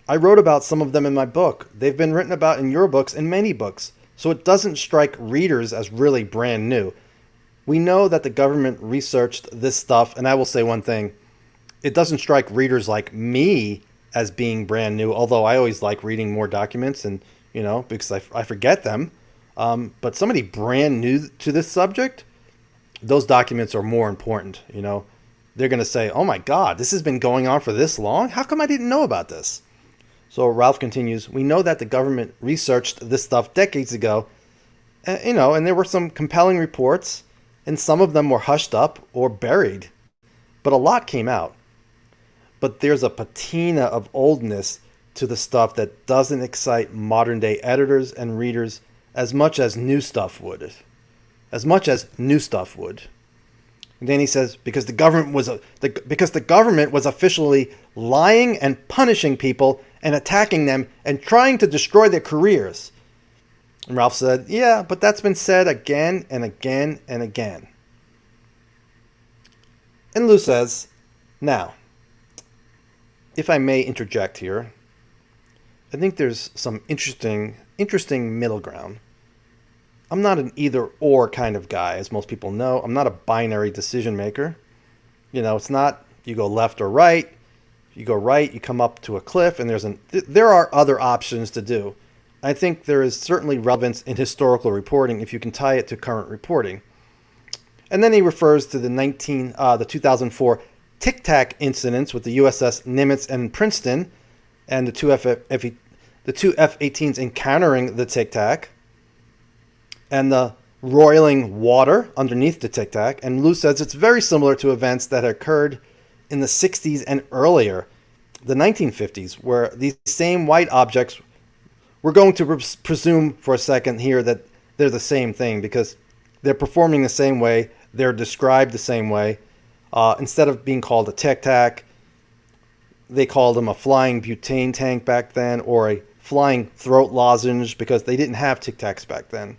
I wrote about some of them in my book. They've been written about in your books and many books, so it doesn't strike readers as really brand new. We know that the government researched this stuff, and I will say one thing. It doesn't strike readers like me as being brand new, although I always like reading more documents and, because I forget them. But somebody brand new to this subject, those documents are more important, They're going to say, oh my God, this has been going on for this long? How come I didn't know about this? So Ralph continues, we know that the government researched this stuff decades ago, and there were some compelling reports, and some of them were hushed up or buried. But a lot came out. But there's a patina of oldness to the stuff that doesn't excite modern day editors and readers as much as new stuff would. And then he says, because the government was officially lying and punishing people and attacking them and trying to destroy their careers. And Ralph said, yeah, but that's been said again and again and again. And Lue says, now, if I may interject here, I think there's some interesting middle ground. I'm not an either-or kind of guy, as most people know. I'm not a binary decision maker. It's not you go left or right. You go right, you come up to a cliff, and there are other options to do. I think there is certainly relevance in historical reporting if you can tie it to current reporting. And then he refers to the 2004 Tic Tac incidents with the USS Nimitz and Princeton, and the two F-18s encountering the Tic Tac, and the roiling water underneath the Tic Tac. And Lue says it's very similar to events that occurred in the 60s and earlier, the 1950s, where these same white objects, we're going to presume for a second here that they're the same thing because they're performing the same way, they're described the same way. Instead of being called a Tic Tac, they called them a flying butane tank back then, or a flying throat lozenge, because they didn't have Tic Tacs back then.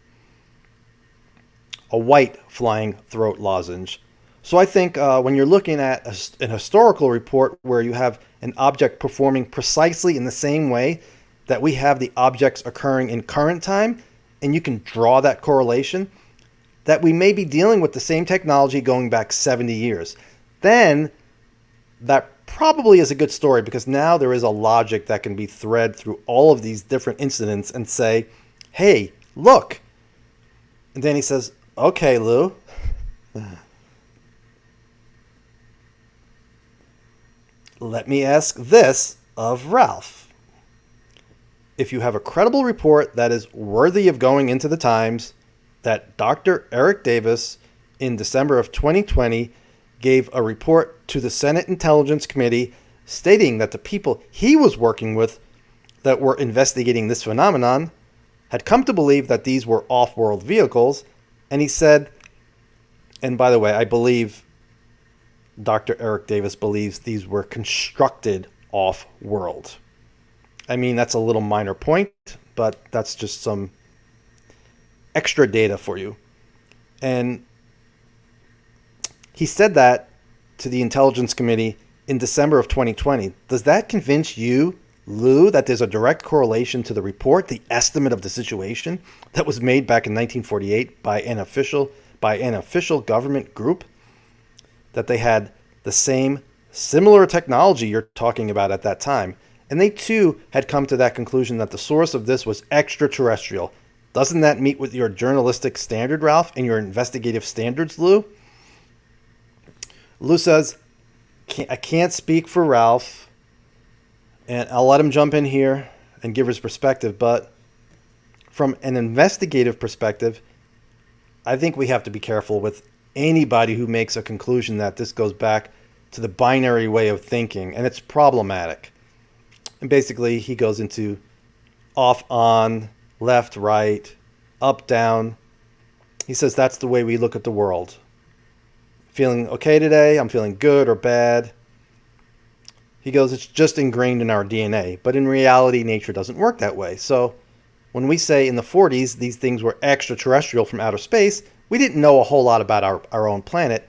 A white flying throat lozenge. So I think when you're looking at an historical report where you have an object performing precisely in the same way that we have the objects occurring in current time, and you can draw that correlation, that we may be dealing with the same technology going back 70 years, then that probably is a good story, because now there is a logic that can be thread through all of these different incidents and say, hey, look. And then he says, okay, Lue. Let me ask this of Ralph. If you have a credible report that is worthy of going into the Times, that Dr. Eric Davis in December of 2020 gave a report to the Senate Intelligence Committee stating that the people he was working with that were investigating this phenomenon had come to believe that these were off-world vehicles. And he said, and by the way, I believe Dr. Eric Davis believes these were constructed off-world. I mean, that's a little minor point, but that's just some extra data for you. And he said that to the Intelligence Committee in December of 2020. Does that convince you, Lue, that there's a direct correlation to the report, the estimate of the situation that was made back in 1948 by an official government group, that they had the same similar technology you're talking about at that time? And they too had come to that conclusion that the source of this was extraterrestrial. Doesn't that meet with your journalistic standard, Ralph, and your investigative standards, Lue? Lue says, I can't speak for Ralph, and I'll let him jump in here and give his perspective, but from an investigative perspective, I think we have to be careful with anybody who makes a conclusion that this goes back to the binary way of thinking, and it's problematic. And basically, he goes into off on left, right, up, down. He says that's the way we look at the world. Feeling okay today? I'm feeling good or bad. He goes, it's just ingrained in our DNA. But in reality, nature doesn't work that way. So when we say in the 40s these things were extraterrestrial from outer space, we didn't know a whole lot about our own planet,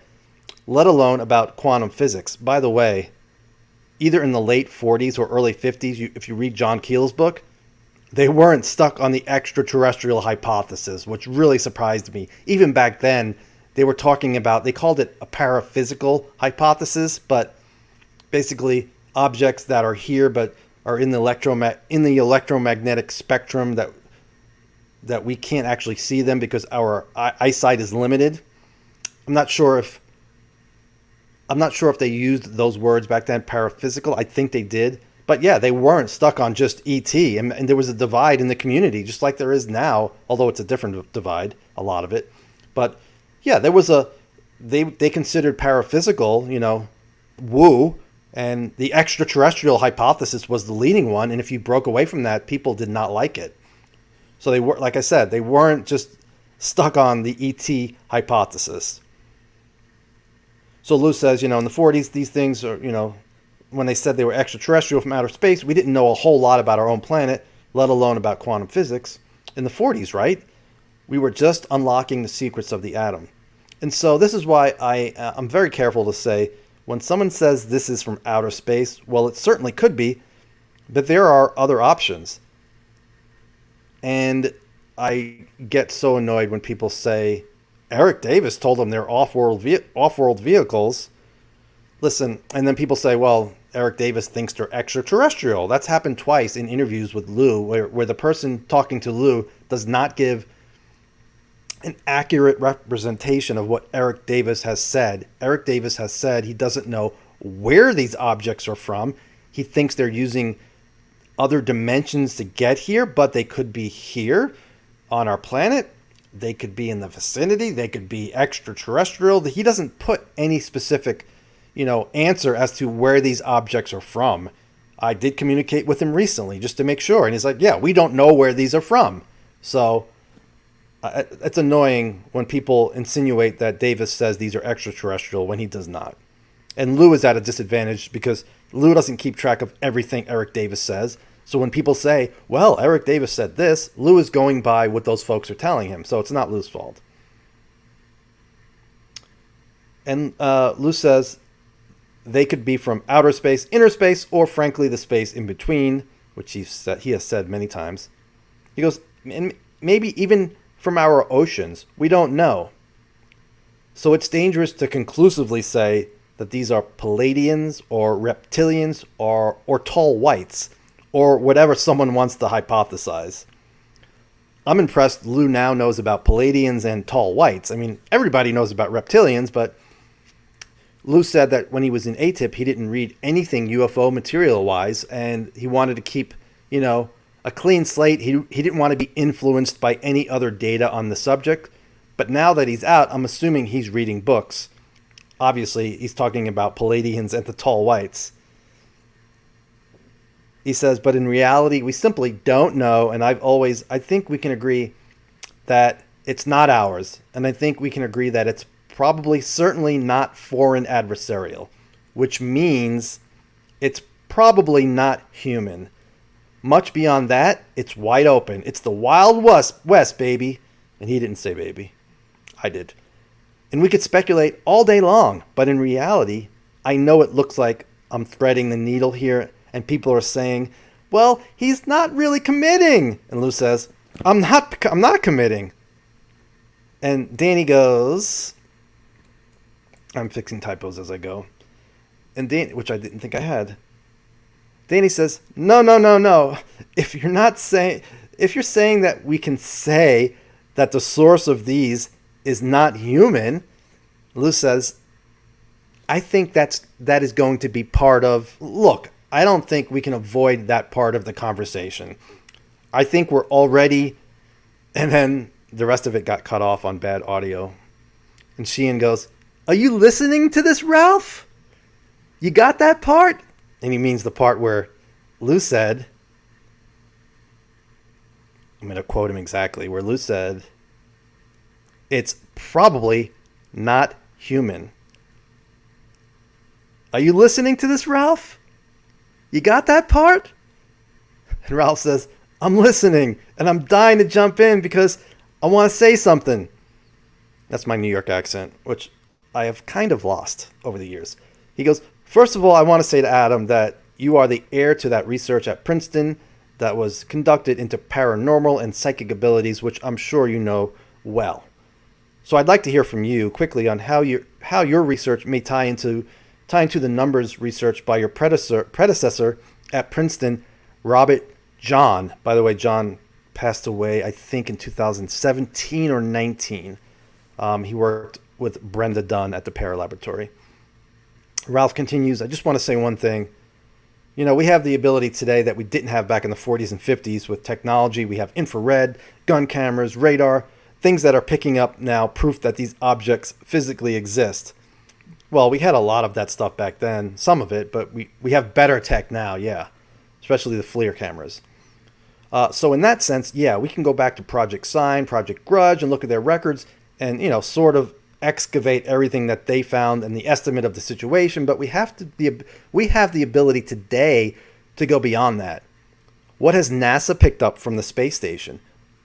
let alone about quantum physics. By the way, either in the late 40s or early 50s, if you read John Keel's book, they weren't stuck on the extraterrestrial hypothesis, which really surprised me. Even back then, they were talking about, they called it a paraphysical hypothesis, but basically objects that are here but are in the electromagnetic spectrum that we can't actually see them because our eyesight is limited. I'm not sure if they used those words back then, paraphysical. I think they did. But yeah, they weren't stuck on just ET. And there was a divide in the community, just like there is now, although it's a different divide, a lot of it. But yeah, there was they considered paraphysical, woo, and the extraterrestrial hypothesis was the leading one. And if you broke away from that, people did not like it. So they were, like I said, they weren't just stuck on the ET hypothesis. So Lue says, in the 40s, these things are, when they said they were extraterrestrial from outer space, we didn't know a whole lot about our own planet, let alone about quantum physics. In the 40s, right? We were just unlocking the secrets of the atom. And so this is why I'm very careful to say, when someone says this is from outer space, well, it certainly could be, but there are other options. And I get so annoyed when people say, Eric Davis told them they're off-world vehicles. Listen, and then people say, well, Eric Davis thinks they're extraterrestrial. That's happened twice in interviews with Lue, where the person talking to Lue does not give an accurate representation of what Eric Davis has said. Eric Davis has said he doesn't know where these objects are from. He thinks they're using other dimensions to get here, but they could be here on our planet. They could be in the vicinity. They could be extraterrestrial. He doesn't put any specific, answer as to where these objects are from. I did communicate with him recently just to make sure. And he's like, yeah, we don't know where these are from. So it's annoying when people insinuate that Davis says these are extraterrestrial when he does not. And Lue is at a disadvantage because Lue doesn't keep track of everything Eric Davis says. So when people say, well, Eric Davis said this, Lue is going by what those folks are telling him. So it's not Lue's fault. And Lue says they could be from outer space, inner space, or frankly, the space in between, which he has said many times. He goes, and maybe even from our oceans. We don't know. So it's dangerous to conclusively say that these are Palladians or reptilians or tall whites, or whatever someone wants to hypothesize. I'm impressed Lue now knows about Palladians and tall whites. I mean, everybody knows about reptilians, but Lue said that when he was in ATIP, he didn't read anything UFO material-wise, and he wanted to keep, a clean slate. He didn't want to be influenced by any other data on the subject. But now that he's out, I'm assuming he's reading books. Obviously, he's talking about Palladians and the tall whites. He says, but in reality, we simply don't know. And I think we can agree that it's not ours. And I think we can agree that it's certainly not foreign adversarial, which means it's probably not human. Much beyond that, it's wide open. It's the Wild West, baby. And he didn't say baby. I did. And we could speculate all day long. But in reality, I know it looks like I'm threading the needle here. And people are saying, well, he's not really committing. And Lue says, I'm not committing. And Danny goes, I'm fixing typos as I go. And Danny, which I didn't think I had. Danny says, no. If you're saying that we can say that the source of these is not human, Lue says, I think that is going to be part of, look, I don't think we can avoid that part of the conversation. I think we're already, and then the rest of it got cut off on bad audio. And Sheehan goes, are you listening to this, Ralph? You got that part? And he means the part where Lue said, I'm going to quote him exactly, where Lue said, "It's probably not human." Are you listening to this, Ralph? You got that part? And Ralph says, "I'm listening, and I'm dying to jump in because I want to say something." That's my New York accent, which I have kind of lost over the years. He goes, "First of all, I want to say to Adam that you are the heir to that research at Princeton that was conducted into paranormal and psychic abilities, which I'm sure you know well. So I'd like to hear from you quickly on how your research may tie into the numbers research by your predecessor at Princeton, Robert John." By the way, John passed away, I think, in 2017 or 19. He worked with Brenda Dunn at the Paralaboratory. Ralph continues, "I just want to say one thing. You know, we have the ability today that we didn't have back in the 40s and 50s with technology. We have infrared, gun cameras, radar, things that are picking up now proof that these objects physically exist. Well, we had a lot of that stuff back then, some of it, but we have better tech now, yeah, especially the FLIR cameras. So in that sense, yeah, we can go back to Project Sign, Project Grudge, and look at their records and, you know, sort of excavate everything that they found and the estimate of the situation, but we have the ability today to go beyond that. What has NASA picked up from the space station?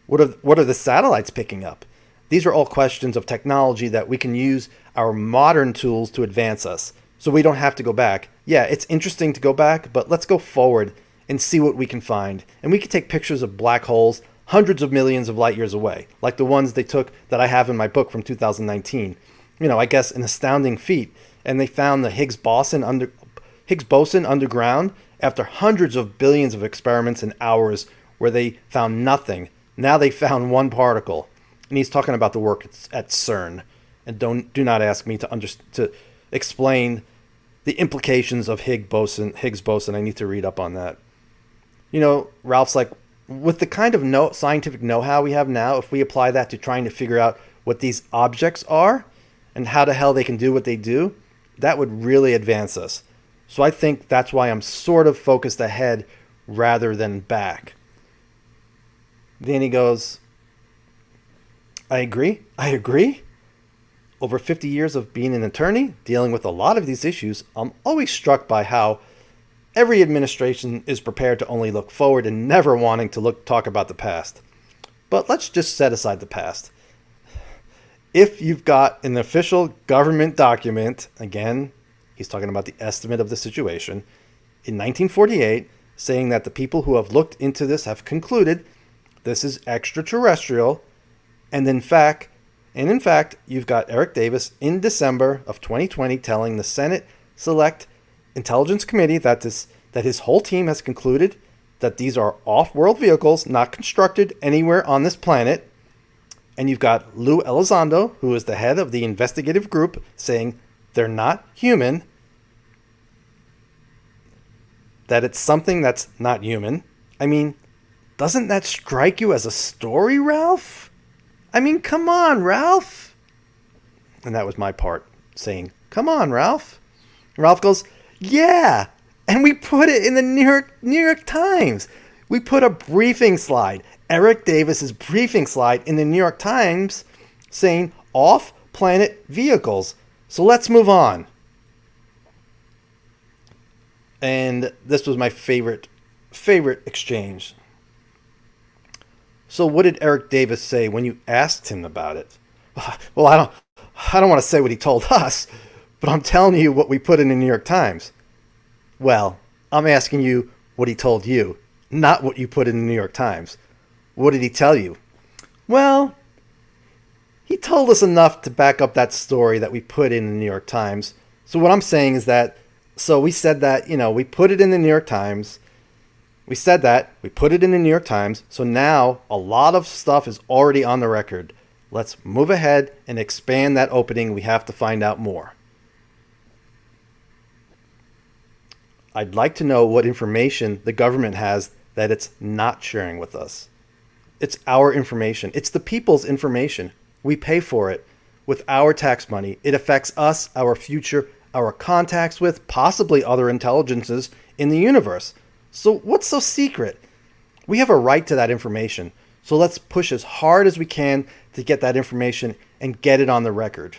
What are the satellites picking up? These are all questions of technology that we can use our modern tools to advance us, so we don't have to go back. Yeah, it's interesting to go back, but let's go forward and see what we can find. And we can take pictures of black holes hundreds of millions of light years away, like the ones they took that I have in my book from 2019. You know, I guess an astounding feat. And they found the Higgs boson underground after hundreds of billions of experiments and hours where they found nothing. Now they found one particle." And he's talking about the work at CERN. And do not ask me to explain the implications of Higgs boson. I need to read up on that. You know, Ralph's like, with the kind of scientific know-how we have now, if we apply that to trying to figure out what these objects are and how the hell they can do what they do, that would really advance us. So I think that's why I'm sort of focused ahead rather than back. Then he goes, I agree. Over 50 years of being an attorney, dealing with a lot of these issues, I'm always struck by how every administration is prepared to only look forward and never wanting to talk about the past. But let's just set aside the past. If you've got an official government document, again, he's talking about the estimate of the situation, in 1948, saying that the people who have looked into this have concluded this is extraterrestrial, and in fact, you've got Eric Davis in December of 2020 telling the Senate Select Intelligence Committee that his whole team has concluded that these are off-world vehicles not constructed anywhere on this planet. And you've got Lue Elizondo, who is the head of the investigative group, saying they're not human, that it's something that's not human. I mean, doesn't that strike you as a story, Ralph? I mean, come on, Ralph. And that was my part, saying, come on, Ralph. Ralph goes, yeah. And we put it in the New York Times. We put a briefing slide, Eric Davis's briefing slide in the New York Times saying off-planet vehicles. So let's move on. And this was my favorite exchange. So what did Eric Davis say when you asked him about it? Well, I don't want to say what he told us, but I'm telling you what we put in the New York Times. Well, I'm asking you what he told you, not what you put in the New York Times. What did he tell you? Well, he told us enough to back up that story that we put in the New York Times. So what I'm saying is that, so we said that, we put it in the New York Times. We said that, we put it in the New York Times. So now a lot of stuff is already on the record. Let's move ahead and expand that opening. We have to find out more. I'd like to know what information the government has that it's not sharing with us. It's our information. It's the people's information. We pay for it with our tax money. It affects us, our future, our contacts with possibly other intelligences in the universe. So what's so secret? We have a right to that information. So let's push as hard as we can to get that information and get it on the record.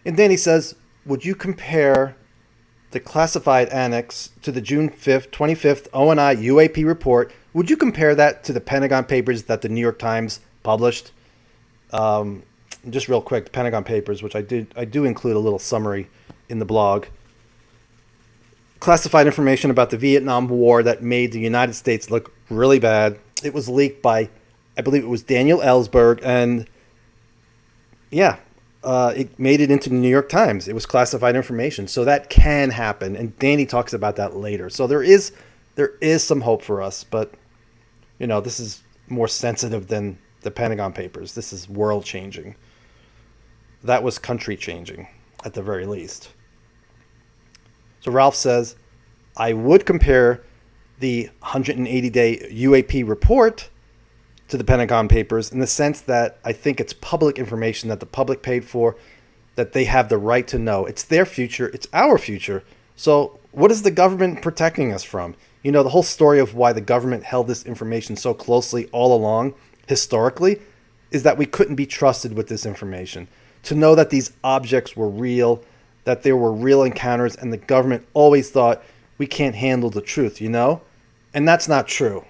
And then he says, would you compare the classified annex to the June 5th, 25th ONI UAP report? Would you compare that to the Pentagon Papers that the New York Times published? Just real quick, the Pentagon Papers, which I do include a little summary in the blog. Classified information about the Vietnam War that made the United States look really bad. It was leaked by, I believe it was Daniel Ellsberg, and it made it into the New York Times. It was classified information, so that can happen, and Danny talks about that later. So there is some hope for us, but this is more sensitive than the Pentagon Papers. This is world changing. That was country changing, at the very least. So Ralph says, I would compare the 180-day UAP report to the Pentagon Papers in the sense that I think it's public information that the public paid for, that they have the right to know. It's their future. It's our future. So what is the government protecting us from? The whole story of why the government held this information so closely all along, historically, is that we couldn't be trusted with this information. To know that these objects were real, that there were real encounters, and the government always thought we can't handle the truth, And that's not true.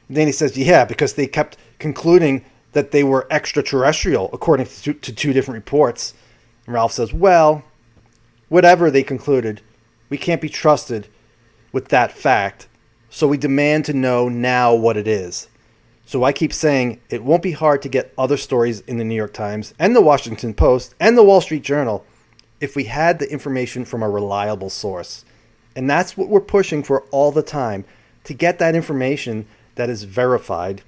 And then he says, because they kept concluding that they were extraterrestrial, according to two different reports. And Ralph says, well, whatever they concluded, we can't be trusted with that fact, so we demand to know now what it is. So I keep saying it won't be hard to get other stories in the New York Times and the Washington Post and the Wall Street Journal if we had the information from a reliable source. And that's what we're pushing for all the time, to get that information that is verified,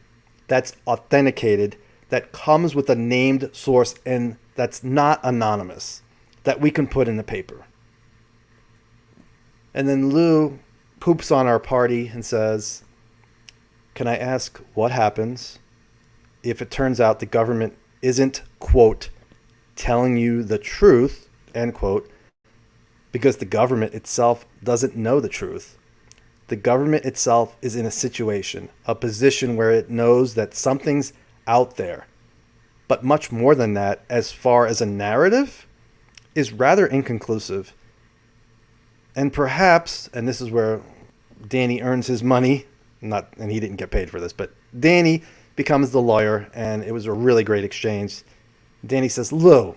that's authenticated, that comes with a named source, and that's not anonymous, that we can put in the paper. And then Lue poops on our party and says, can I ask what happens if it turns out the government isn't, quote, telling you the truth, end quote, because the government itself doesn't know the truth. The government itself is in a position where it knows that something's out there. But much more than that, as far as a narrative, is rather inconclusive. And perhaps, and this is where Danny earns his money, and he didn't get paid for this, but Danny becomes the lawyer, and it was a really great exchange. Danny says, Lou,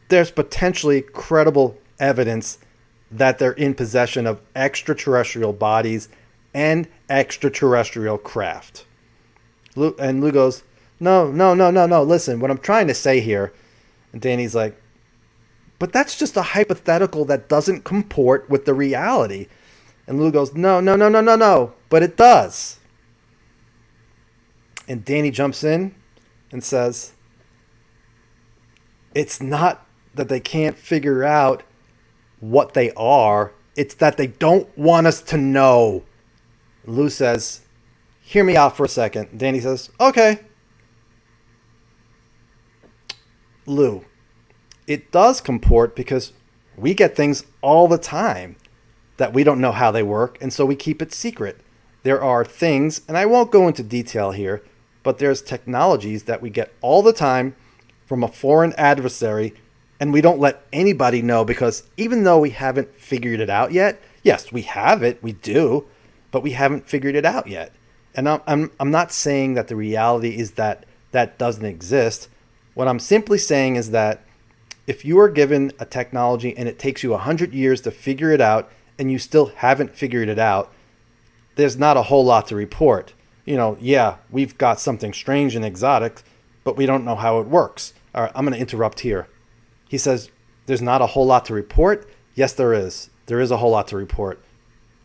there's potentially credible evidence that they're in possession of extraterrestrial bodies and extraterrestrial craft. And Lou goes, no, listen, what I'm trying to say here. And Danny's like, but that's just a hypothetical that doesn't comport with the reality. And Lou goes, no, but it does. And Danny jumps in and says, it's not that they can't figure out what they are, it's that they don't want us to know. Lou says, hear me out for a second. Danny says, okay. Lou, it does comport because we get things all the time that we don't know how they work, and so we keep it secret. There are things, and I won't go into detail here, but there's technologies that we get all the time from a foreign adversary, and we don't let anybody know, because even though we haven't figured it out yet, yes, we have it, we do, but we haven't figured it out yet. And I'm not saying that the reality is that that doesn't exist. What I'm simply saying is that if you are given a technology and it takes you 100 years to figure it out, and you still haven't figured it out, there's not a whole lot to report. We've got something strange and exotic, but we don't know how it works. All right, I'm going to interrupt here. He says, there's not a whole lot to report. Yes, there is. There is a whole lot to report.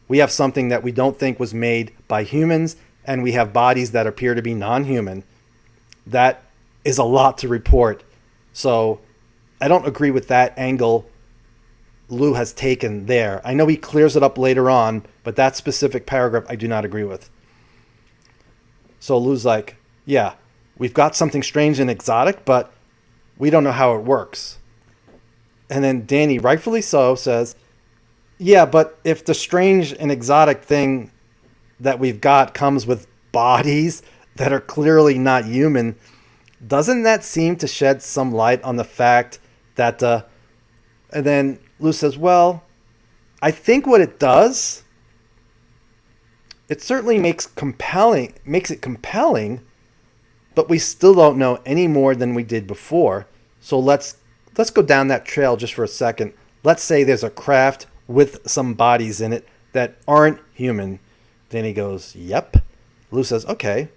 We have something that we don't think was made by humans, and we have bodies that appear to be non-human. That is a lot to report. So I don't agree with that angle Lou has taken there. I know he clears it up later on, but that specific paragraph I do not agree with. So Lou's like, yeah, we've got something strange and exotic, but we don't know how it works. And then Danny, rightfully so, says, yeah, but if the strange and exotic thing that we've got comes with bodies that are clearly not human, doesn't that seem to shed some light on the fact that, and then Lue says, well, I think what it does, it certainly makes it compelling, but we still don't know any more than we did before. So let's go down that trail just for a second. Let's say there's a craft with some bodies in it that aren't human. Then he goes, yep. Lue says, okay,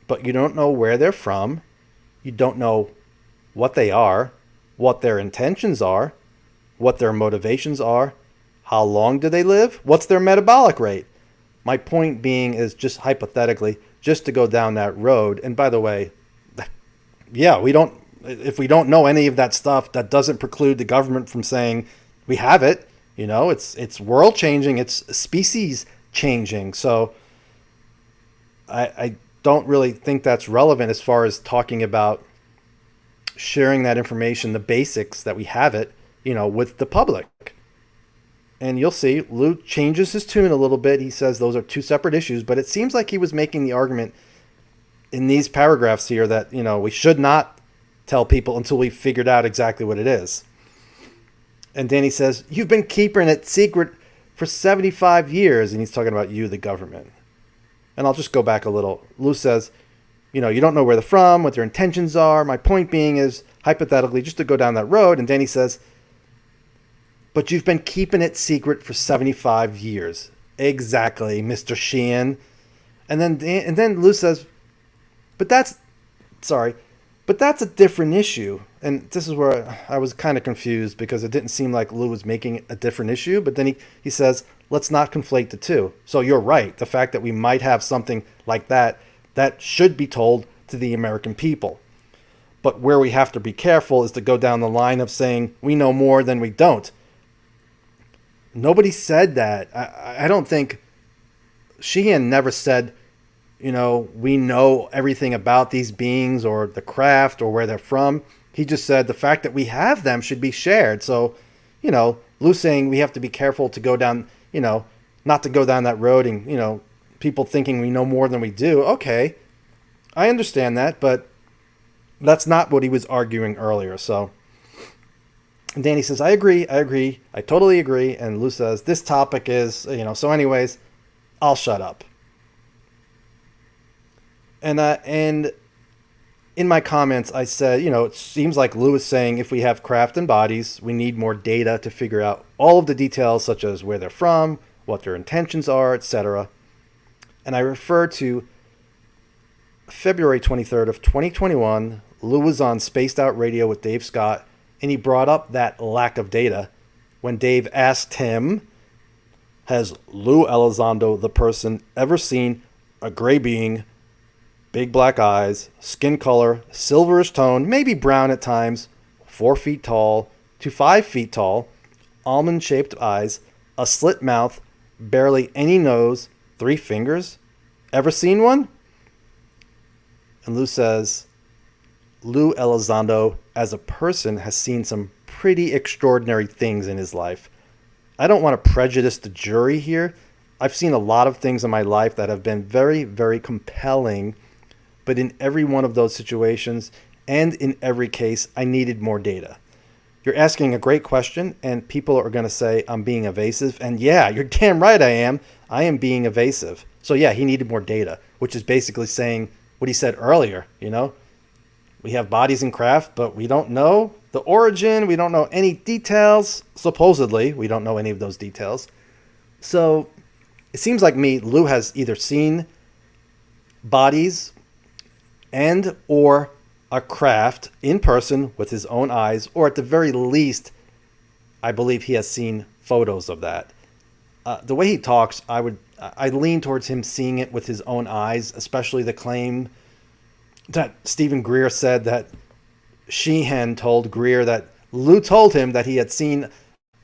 but you don't know where they're from. You don't know what they are, what their intentions are, what their motivations are, how long do they live, what's their metabolic rate. My point being is just hypothetically, just to go down that road. And by the way, yeah, if we don't know any of that stuff, that doesn't preclude the government from saying we have it. You know, it's world changing, it's species changing. So I don't really think that's relevant as far as talking about sharing that information, the basics that we have it, with the public. And you'll see, Lue changes his tune a little bit. He says those are two separate issues, but it seems like he was making the argument in these paragraphs here that, we should not tell people until we figured out exactly what it is. And Danny says, you've been keeping it secret for 75 years. And he's talking about you, the government. And I'll just go back a little. Lue says, you don't know where they're from, what their intentions are. My point being is, hypothetically, just to go down that road. And Danny says, but you've been keeping it secret for 75 years. Exactly, Mr. Sheehan. And then Lue says, but that's a different issue. And this is where I was kind of confused because it didn't seem like Lue was making a different issue. But then he says, let's not conflate the two. So you're right. The fact that we might have something like that should be told to the American people. But where we have to be careful is to go down the line of saying we know more than we don't. Nobody said that. I don't think Sheehan never said, we know everything about these beings or the craft or where they're from. He just said the fact that we have them should be shared. So, Lue saying we have to be careful to go down, not to go down that road and, people thinking we know more than we do. Okay, I understand that, but that's not what he was arguing earlier. So and Danny says, I agree. I totally agree. And Lue says, this topic is, so anyways, I'll shut up. And in my comments, I said, it seems like Lue is saying if we have craft and bodies, we need more data to figure out all of the details, such as where they're from, what their intentions are, etc. And I refer to February 23rd of 2021. Lue was on Spaced Out Radio with Dave Scott, and he brought up that lack of data when Dave asked him, has Lue Elizondo, the person, ever seen a gray being, big black eyes, skin color, silverish tone, maybe brown at times, 4 feet tall to 5 feet tall, almond-shaped eyes, a slit mouth, barely any nose, 3 fingers? Ever seen one? And Lue says, Lue Elizondo, as a person, has seen some pretty extraordinary things in his life. I don't want to prejudice the jury here. I've seen a lot of things in my life that have been very, very compelling, but in every one of those situations and in every case, I needed more data. You're asking a great question, and people are going to say I'm being evasive. And yeah, you're damn right I am. I am being evasive. So yeah, he needed more data, which is basically saying what he said earlier, We have bodies and craft, but we don't know the origin. We don't know any details. Supposedly, we don't know any of those details. So it seems like Lue has either seen bodies and or a craft in person with his own eyes, or at the very least, I believe he has seen photos of that. The way he talks, I lean towards him seeing it with his own eyes, especially the claim that Stephen Greer said that Sheehan told Greer that Lue told him that he had seen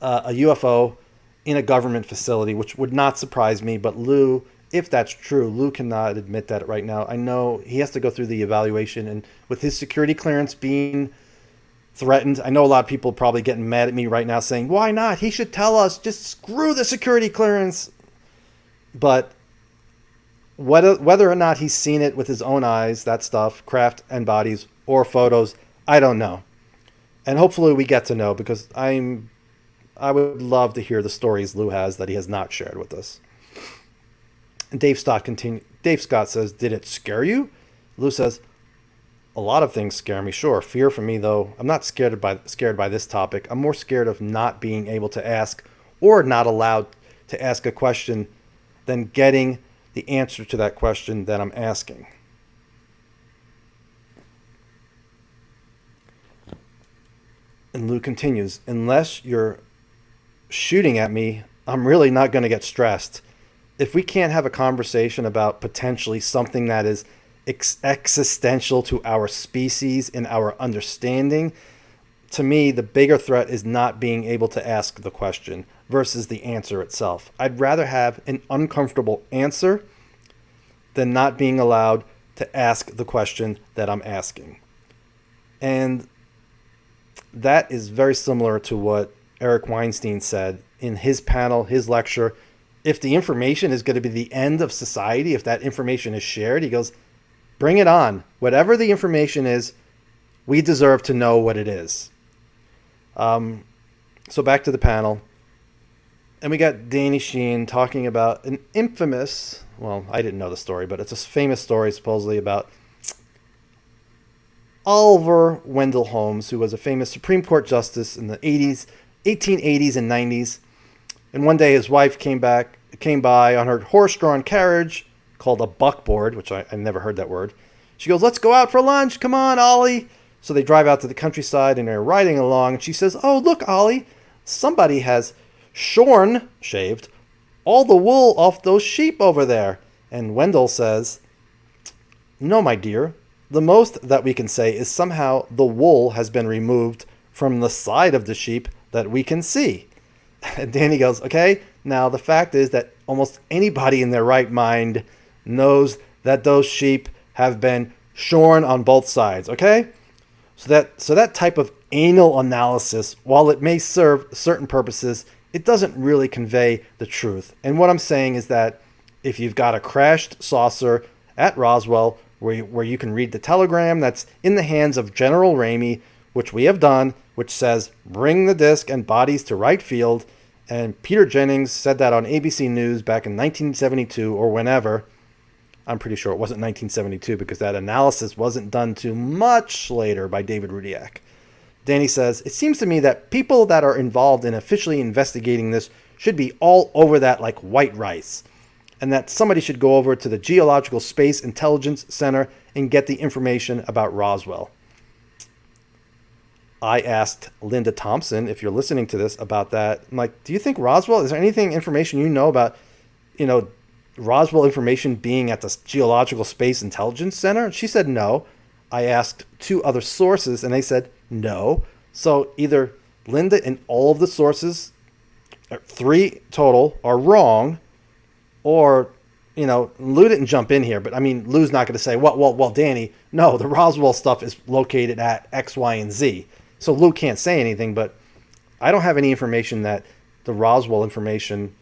a UFO in a government facility, which would not surprise me. But Lue, if that's true, Lue cannot admit that right now. I know he has to go through the evaluation, and with his security clearance being threatened, I know a lot of people probably getting mad at me right now saying, why not? He should tell us. Just screw the security clearance. But Whether or not he's seen it with his own eyes, that stuff, craft and bodies, or photos, I don't know. And hopefully we get to know, because I would love to hear the stories Lue has that he has not shared with us. And Dave Scott says, did it scare you? Lue says, a lot of things scare me, sure. Fear for me, though, I'm not scared by this topic. I'm more scared of not being able to ask, or not allowed to ask a question, than getting the answer to that question that I'm asking. And Lue continues, unless you're shooting at me, I'm really not going to get stressed. If we can't have a conversation about potentially something that is existential to our species and our understanding, to me, the bigger threat is not being able to ask the question versus the answer itself. I'd rather have an uncomfortable answer than not being allowed to ask the question that I'm asking. And that is very similar to what Eric Weinstein said in his panel, his lecture. If the information is going to be the end of society, if that information is shared, he goes, bring it on. Whatever the information is, we deserve to know what it is. So back to the panel. And we got Danny Sheehan talking about an infamous, well, I didn't know the story, but it's a famous story supposedly about Oliver Wendell Holmes, who was a famous Supreme Court justice in the 1880s and 90s. And one day his wife came by on her horse-drawn carriage called a buckboard, which I never heard that word. She goes, let's go out for lunch. Come on, Ollie. So they drive out to the countryside and they're riding along. And she says, oh, look, Ollie, somebody has shaved all the wool off those sheep over there. And Wendell says, no, my dear. The most that we can say is somehow the wool has been removed from the side of the sheep that we can see. And Danny goes, okay, now the fact is that almost anybody in their right mind knows that those sheep have been shorn on both sides, okay? So that type of anal analysis, while it may serve certain purposes, it doesn't really convey the truth. And what I'm saying is that if you've got a crashed saucer at Roswell where you can read the telegram that's in the hands of General Ramey, which we have done, which says, bring the disc and bodies to right field, and Peter Jennings said that on ABC News back in 1972 or whenever. I'm pretty sure it wasn't 1972 because that analysis wasn't done too much later by David Rudiak. Danny says, it seems to me that people that are involved in officially investigating this should be all over that like white rice, and that somebody should go over to the Geological Space Intelligence Center and get the information about Roswell. I asked Linda Thompson, if you're listening to this, about that. I'm like, do you think Roswell, is there anything information you know about, Roswell information being at the Geological Space Intelligence Center? She said no. I asked 2 other sources and they said no. So either Linda and all of the sources, 3 total, are wrong, or, Lue didn't jump in here, but I mean, Lue's not going to say, well, Danny, no, the Roswell stuff is located at X, Y, and Z. So Lue can't say anything, but I don't have any information that the Roswell information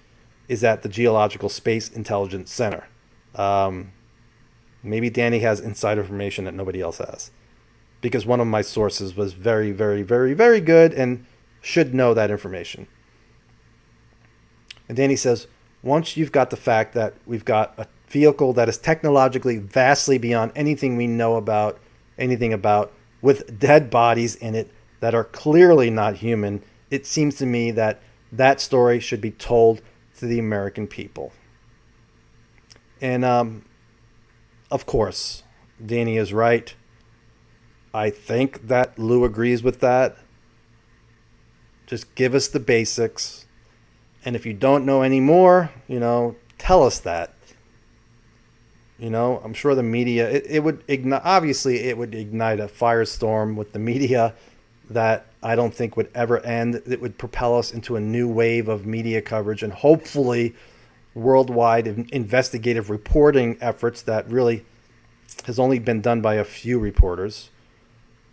is at the Geological Space Intelligence Center. Maybe Danny has inside information that nobody else has, because one of my sources was very, very, very, very good and should know that information. And Danny says, once you've got the fact that we've got a vehicle that is technologically vastly beyond anything we know about, with dead bodies in it that are clearly not human, it seems to me that that story should be told to the American people. And of course, Danny is right. I think that Lue agrees with that. Just give us the basics. And if you don't know any more, tell us that. I'm sure the media, it would ignite, obviously it would ignite a firestorm with the media that I don't think would ever end. It would propel us into a new wave of media coverage and hopefully worldwide investigative reporting efforts that really has only been done by a few reporters.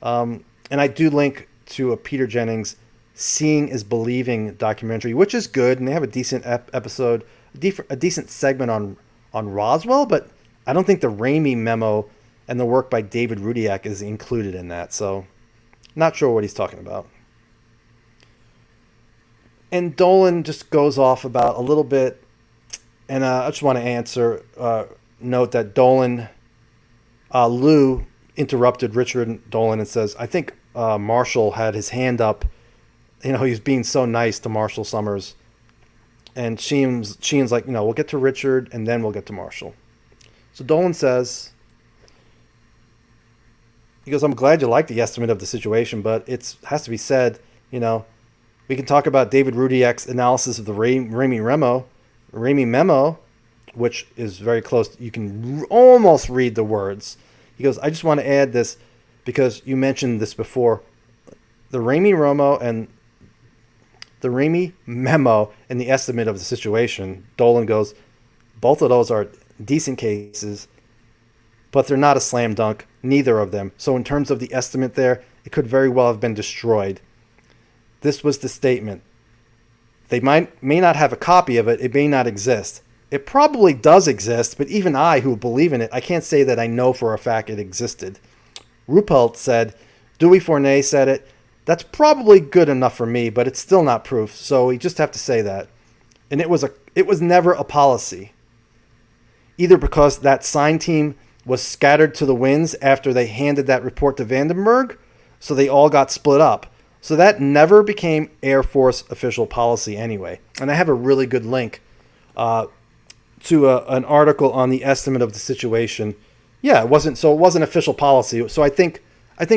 And I do link to a Peter Jennings Seeing is Believing documentary, which is good, and they have a decent episode, a decent segment on Roswell, but I don't think the Ramey memo and the work by David Rudiak is included in that. So not sure what he's talking about. And Dolan just goes off about a little bit. And I just want to note that Lue interrupted Richard Dolan and says, I think Marshall had his hand up. He was being so nice to Marshall Summers. And Sheehan's like, we'll get to Richard and then we'll get to Marshall. So Dolan says, he goes, I'm glad you like the estimate of the situation, but it has to be said, we can talk about David Rudiak's analysis of the Ramey memo, which is very close. You can almost read the words. He goes, I just want to add this because you mentioned this before. The Ramey memo and the estimate of the situation, Dolan goes, both of those are decent cases, but they're not a slam dunk, neither of them. So in terms of the estimate there, it could very well have been destroyed. This was the statement. They may not have a copy of it. It may not exist. It probably does exist, but even I, who believe in it, I can't say that I know for a fact it existed. Ruppelt said, Dewey Fournet said it. That's probably good enough for me, but it's still not proof. So we just have to say that. And it was never a policy. Either because that sign team was scattered to the winds after they handed that report to Vandenberg, so they all got split up. So that never became Air Force official policy anyway. And I have a really good link to an article on the estimate of the situation. Yeah, it wasn't official policy. So I think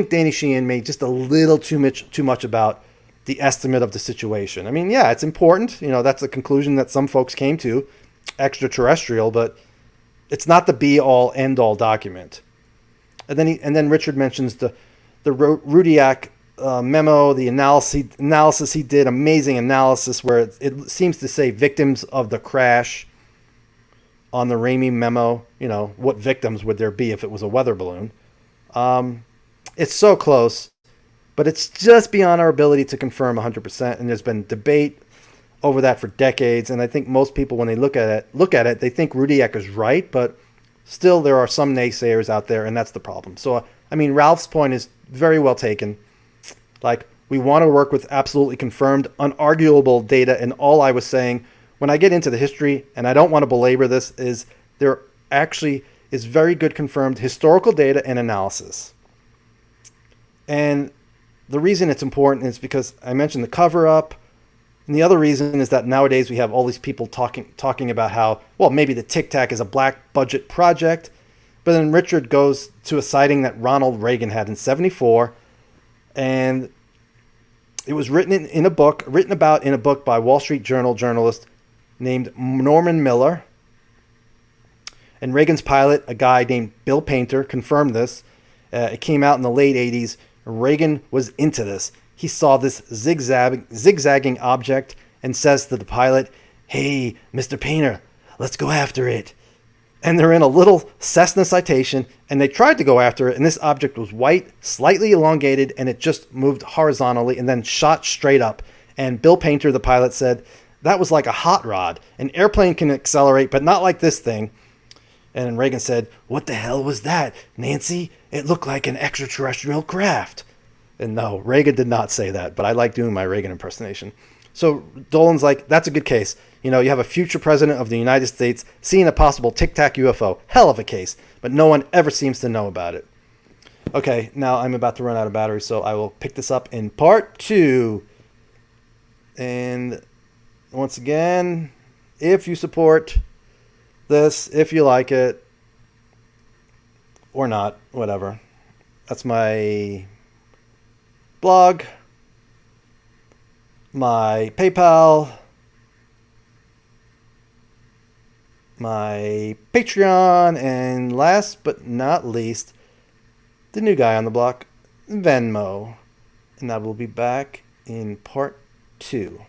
Danny Sheehan made just a little too much about the estimate of the situation. I mean, yeah, it's important. That's the conclusion that some folks came to, extraterrestrial, but it's not the be-all, end-all document. And then Richard mentions the Rudiak memo, the analysis he did, amazing analysis where it seems to say victims of the crash on the Ramey memo. What victims would there be if it was a weather balloon? It's so close, but it's just beyond our ability to confirm 100%. And there's been debate over that for decades. And I think most people, when they look at it, they think Rudiak is right, but still there are some naysayers out there, and that's the problem. So, I mean, Ralph's point is very well taken. Like, we want to work with absolutely confirmed, unarguable data. And all I was saying, when I get into the history, and I don't want to belabor this, is there actually is very good confirmed historical data and analysis. And the reason it's important is because I mentioned the cover-up. And the other reason is that nowadays we have all these people talking about how, well, maybe the Tic Tac is a black budget project. But then Richard goes to a sighting that Ronald Reagan had in 1974. And it was written about in a book by Wall Street Journal journalist named Norman Miller. And Reagan's pilot, a guy named Bill Painter, confirmed this. It came out in the late 80s. Reagan was into this. He saw this zigzagging object and says to the pilot, "Hey, Mr. Painter, let's go after it." And they're in a little Cessna Citation, and they tried to go after it, and this object was white, slightly elongated, and it just moved horizontally and then shot straight up. And Bill Painter, the pilot, said, that was like a hot rod. An airplane can accelerate, but not like this thing. And Reagan said, "What the hell was that, Nancy? It looked like an extraterrestrial craft." And no, Reagan did not say that, but I like doing my Reagan impersonation. So Dolan's like, that's a good case. You have a future president of the United States seeing a possible Tic Tac UFO. Hell of a case, but no one ever seems to know about it. Okay, now I'm about to run out of battery, so I will pick this up in part 2. And once again, if you support this, if you like it, or not, whatever. That's my blog, my PayPal, my Patreon, and last but not least, the new guy on the block, Venmo. And I will be back in part 2.